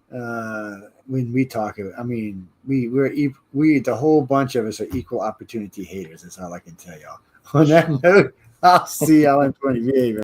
When we talk, I mean, we the whole bunch of us are equal opportunity haters. That's all I can tell y'all. On that note, I'll see y'all in 20 behavior.